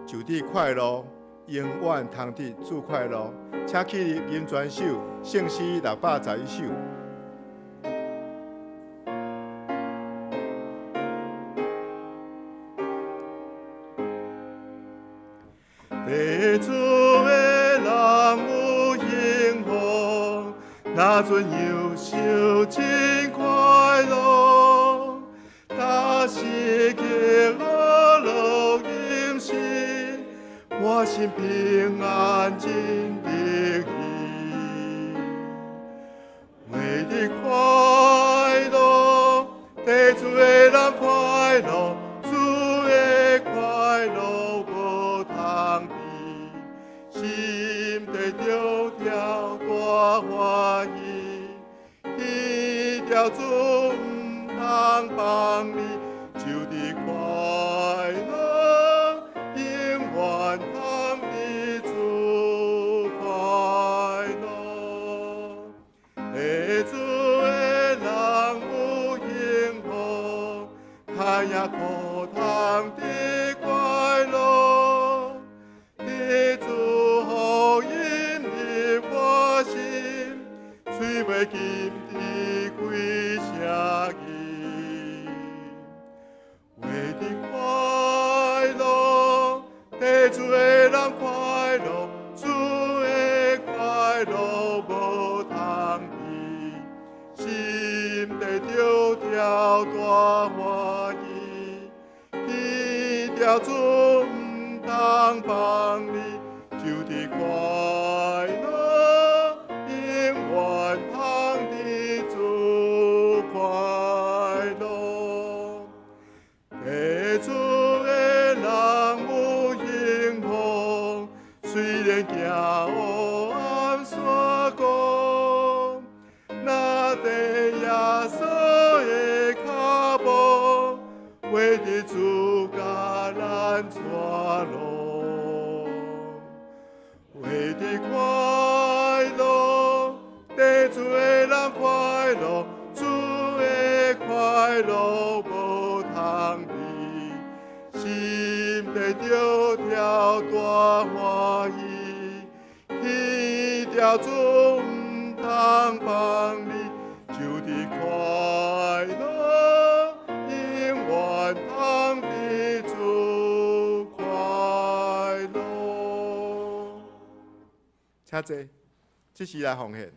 就得快乐，永远通得主快乐。请起立吟全首，圣诗611首。得主的人有幸福，哪准忧愁真快乐？他是给我乐吟诗，我心平安真得意。为你快乐，得主的人快乐，主的快乐无通比，心地着跳大欢喜，见着主毋通放离，就得快乐，永远通得主快乐。得主的人有幸福，看也可通得快乐。得主福音入我心，嘴袂禁止开声音。为你快乐，得主的人快乐，主的快乐无通比，心地着跳大欢喜，见着主毋通放离，就得快乐，永远通得主快乐。得主的人有幸福，虽然行黑暗山谷，那得耶稣的脚步，为着主甲咱带路。为着快乐，得主的人快乐，主的快乐无通比，心地主唔通放你，就地快乐，永远通地主快乐。请坐，这时来奉献。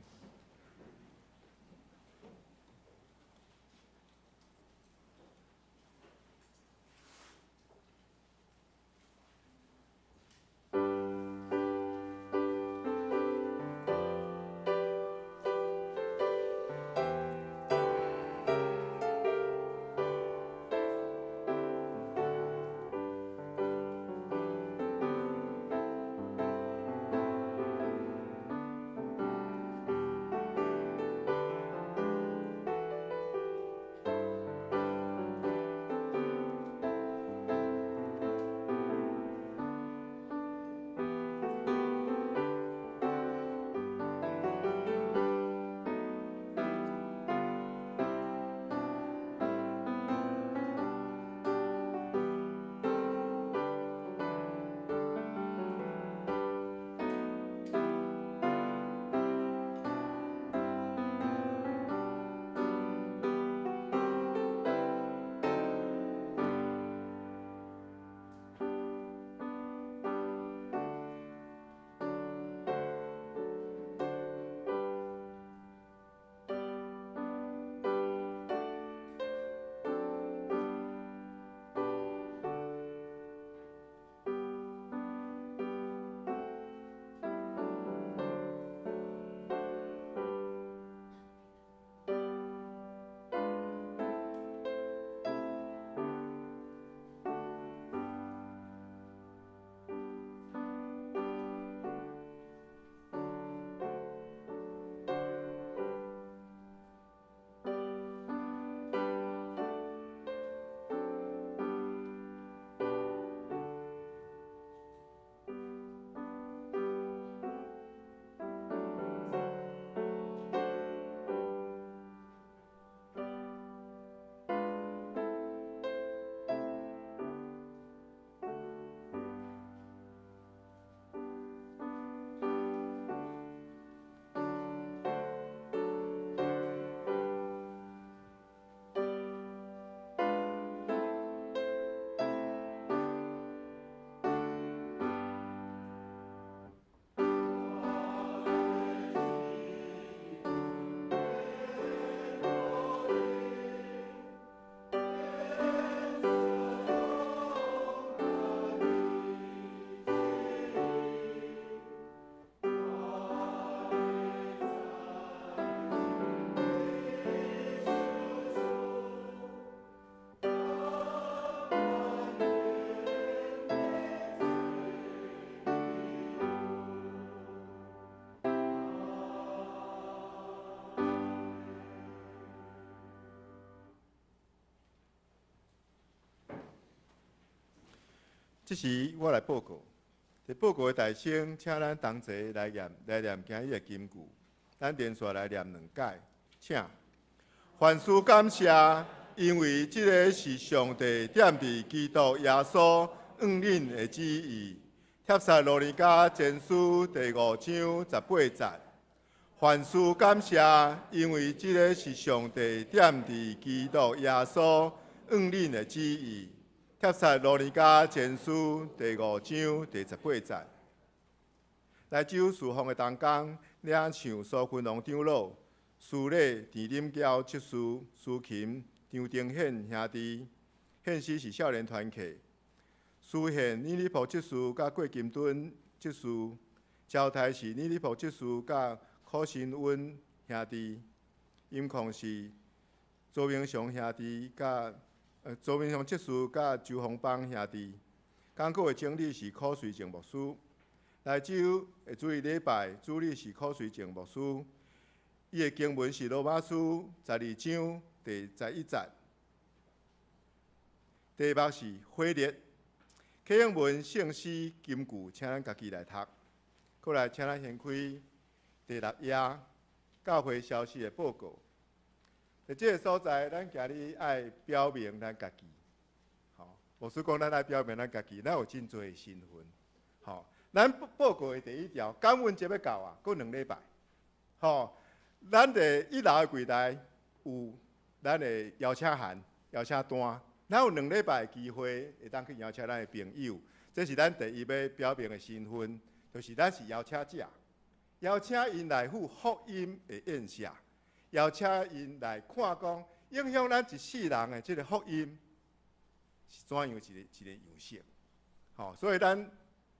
这时我来报告，伫报告的大声，请咱同齐来念今日的金句，咱连续来念2届，请。凡事感谢，因为这个是上帝点伫基督耶稣按恁的旨意。帖撒罗尼迦前书第5章18节。凡事感谢，因为这个是上帝点伫基督耶稣按恁的旨意。帖撒罗尼迦前书第5章第18节。来州侍奉的同工，领唱苏群龙长老、司礼田林娇执事、司琴张丁显兄弟，献诗是少年团契。司宪李礼甫执事甲郭金敦执事，招台是李礼甫执事甲柯新温兄弟，音控是周明祥兄弟甲周明祥执事甲周宏邦兄弟，讲课的经理是柯瑞正牧师。来州的主日礼拜主理是柯瑞正牧师，伊的经文是罗马书12章第11节。题目是毁灭。启应文圣诗金句，请咱家己来读。过来，请咱先开第6页教会消息的报告。在这个所在，咱今日爱表明咱家己。好，牧师讲咱爱表明咱家己，咱有真多的身份。好，咱报告的第1条，感恩节要到啊，搁2礼拜。吼，咱伫1楼的柜台有咱的邀请函、邀请单，咱有2礼拜的机会会当去邀请咱的朋友。这是咱第一要表明的身份，就是咱是邀请者，邀请因来赴福音的宴席，邀请因来看讲影响咱一世人的这个福音是怎样一个样式。吼，所以咱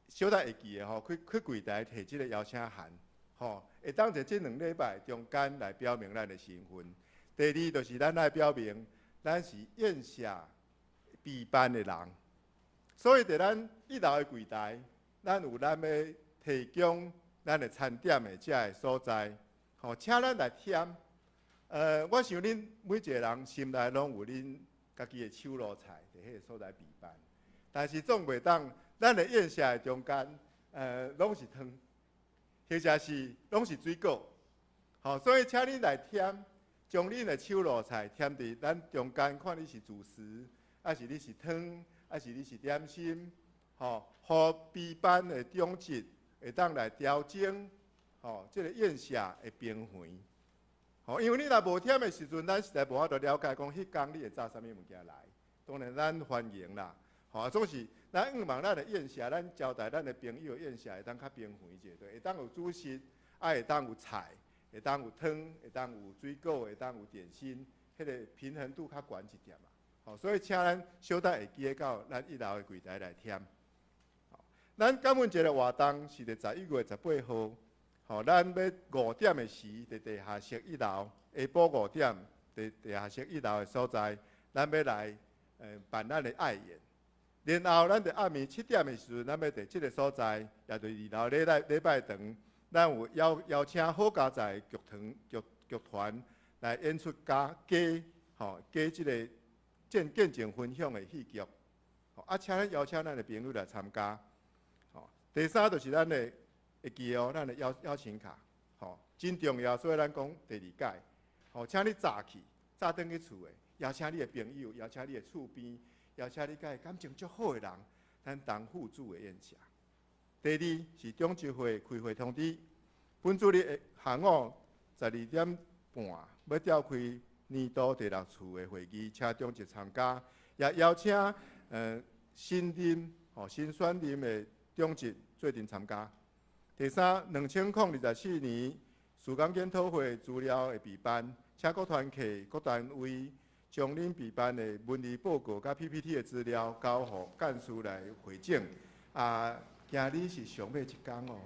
小弟会记的吼，去柜台摕这个邀请函，吼，会当在这2礼拜中间来表明咱的身份。第2就是咱来表明咱是宴席备办的人。所以，在咱1楼的柜台，咱有咱要提供咱的餐点的这个所在，吼，请咱来添。我想恁每一个人心内拢有恁家己的手路菜，伫迄个所在备办。但是总袂当，咱的宴席的中间，拢是汤，或者是拢是水果，吼，所以请恁来添，将恁的手路菜添伫咱中间，看你是主食，还是你是汤。还是你是点心，吼，互备班的中职会当来调整，吼，这个宴席的平衡，吼，因为你若无忝的时阵，咱实在无法度了解讲迄天你会炸啥物物件来。当然咱欢迎啦，吼，总是咱望咱的宴席，咱招待咱的朋友的宴席会当较平衡一些，会当有主食，会当有菜，会当有汤，会当有水果，会当有点心，迄个平衡度较悬一点嘛。所以请咱小弟会记到咱1楼的柜台来添。咱感恩节的活动是伫11月18号，吼，咱要5点的时伫地下室1楼，下晡5点伫地下室1楼的所在，咱要来办咱的爱宴。然后咱伫暗暝7点的时阵，咱要伫这个所在，也就是2楼礼拜堂，咱有邀请好家在剧团来演出加，吼，加这个。见证分享的戏剧，请咱邀请咱的朋友来参加。第3就是咱的会记哦，咱的邀请卡，真重要。所以咱讲第2届，请你早去，早转去厝的，邀请你的朋友，邀请你的厝边，邀请你甲感情足好的人，咱当互助的宴席。第2是中执会开会通知，本主日下午12点半要召开。年度第6次的会议，请中职参加，也邀请新选任的中职做阵参加。第3，2024年时间检讨会资料的备办，请各团契、各单位将恁备办的文字报告甲 PPT 的资料交予干事来回证。今日是上尾1天哦。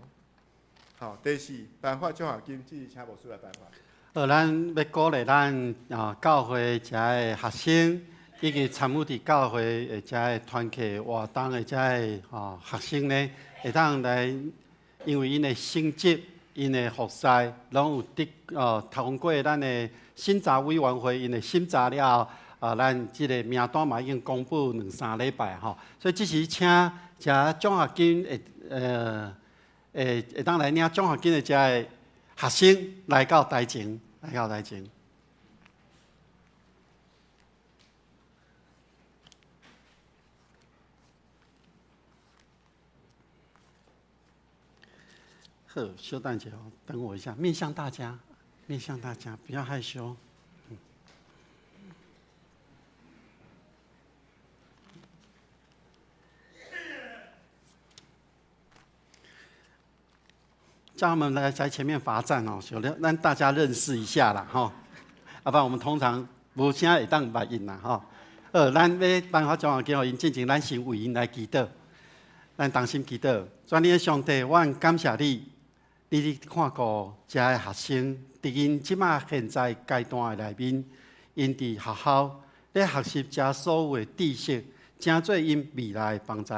好，第4，颁发奖学金，这是请牧师来颁发。咱要鼓励咱教会遮个学生，以及参与伫教会的遮个团契活动的遮个学生呢，会当来，因为因的成绩、因的服侍，拢有通过咱的审查委员会，因的审查了后，咱即个名单嘛已经公布2、3礼拜吼，所以即时请遮奖学金会当来领奖学金的遮个。学生来到台前，好，稍等一下，等我一下，面向大家，不要害羞。叫他们来在前面罚站哦，让大家认识一下啦哈。要不然我们通常无啥会当捌因啦哈。咱要颁发奖学金，互因进前，咱先为因来祈祷，咱同心祈祷。全能的上帝，我感谢你，你看顾遮个学生，伫因即马现在阶段的内面，因伫学校咧学习遮所有的知识，正做因未来的帮助。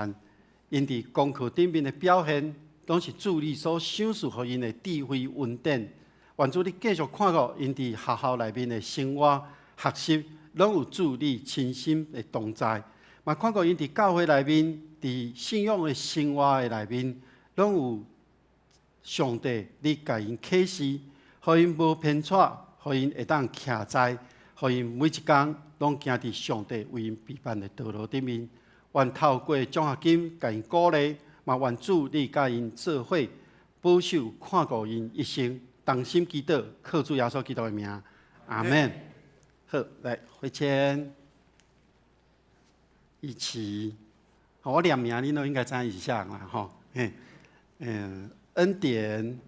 因伫功课顶面的表现。拢是主你所赏赐互因的智慧恩典，愿主你继续看顾因伫学校内面的生活、学习，拢有主你亲心的同在。嘛看顾因伫教会内面、伫信仰的生活的内面，拢有上帝你甲因启示，互因无偏错，互因会当徛在，互因每一工拢行伫上帝为因备办的道路顶面。愿透过奖学金甲因鼓励。嘛愿主你甲因做伙保守看顾因一生，同心祈祷，靠主耶稣基督的名，阿门。好，来回签一起，我念名恁都应该知影意向啦，吼，恩典，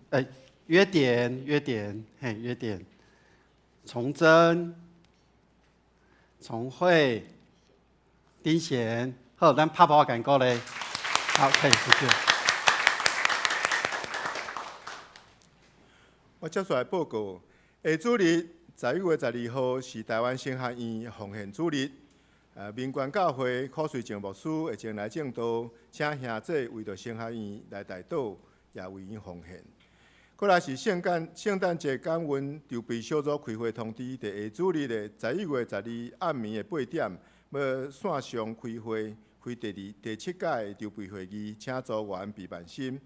约典，约典，崇真，崇慧，丁贤，好，咱拍拍感觉咧，好，可以，谢谢。我接下来报告，下主日11月12号是台湾神学院奉献主日。民权教会考瑞静牧师会前来正道，请兄弟为着神学院来代祷，也为因奉献。过来是圣诞节感恩筹备小组开会通知，伫下主日的11月12暗暝的8点，要线上开会，开第7届筹备会议，请组员备万心。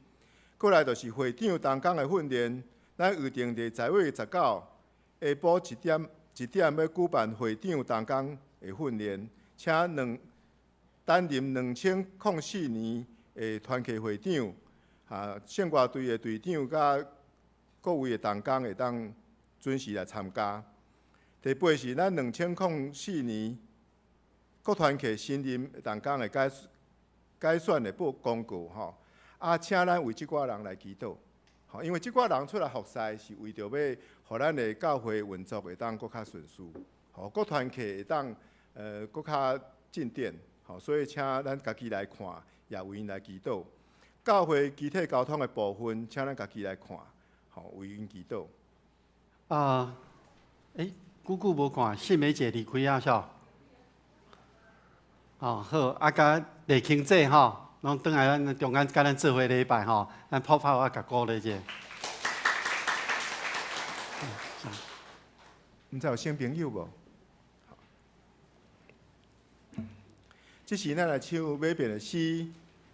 过来就是会长同工的训练，咱预定伫10月19下晡1点要举办会长同工的训练。请担任2004年的团契会长，圣歌队的队长，甲各位的同工会当准时来参加。第8是咱2004年各团契新任同工的改选的公告吼，请咱为即挂人来祈祷，因为即挂人出来服侍是为着要，互咱的教会运作会当搁较顺遂，各团契会当。搁较进展，所以请咱家己来看，也为因来祈祷。教会集体交通的部分，请咱家己来看，为因祈祷。久久无看，信美姐离开啊，是？好，甲丽卿姐吼，拢转来咱中间甲咱做伙礼拜吼，咱泡泡甲鼓励者。毋知有新朋友无？这是咱来唱尾遍的诗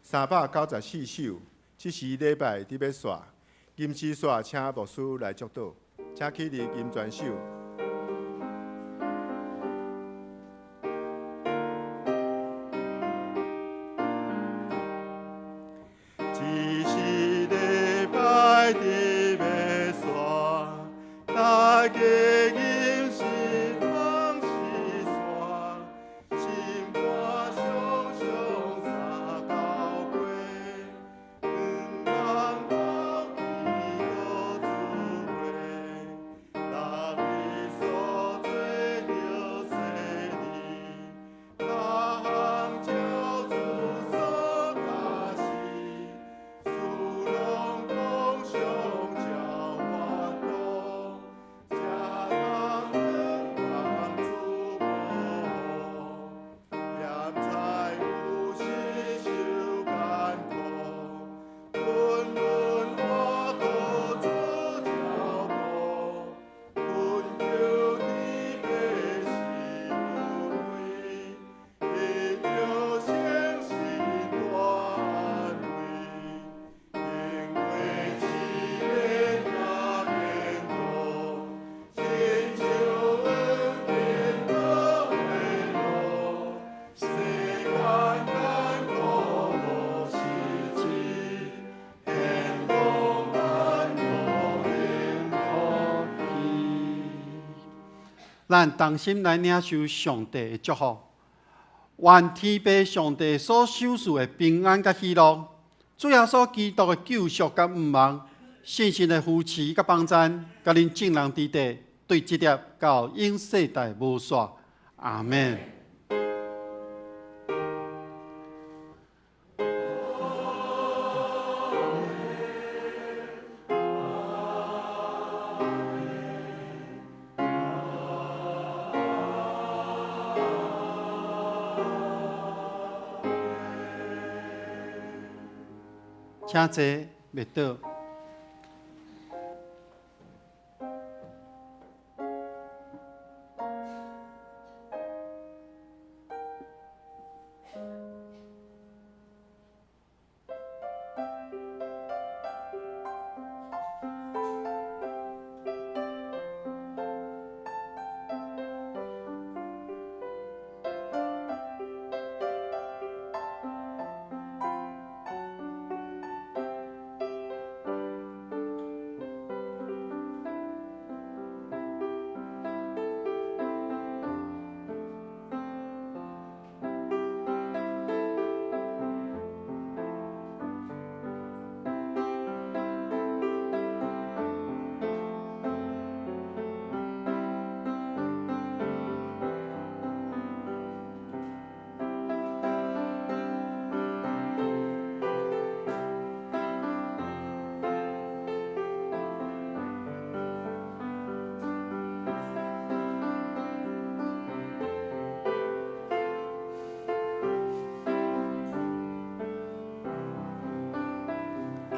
394首，这是礼拜伫要煞，吟诗煞请牧师来祝祷，请起立吟全首。这是礼拜伫要煞，大家。咱同心来领受上帝的祝福，愿天父上帝所赏赐的平安甲喜乐，主耶稣基督的救赎甲毋忘，信心的扶持甲帮赞，甲恁众人之地，对这粒到永世代无煞。阿门。请坐，袂倒。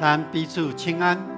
咱彼此请安。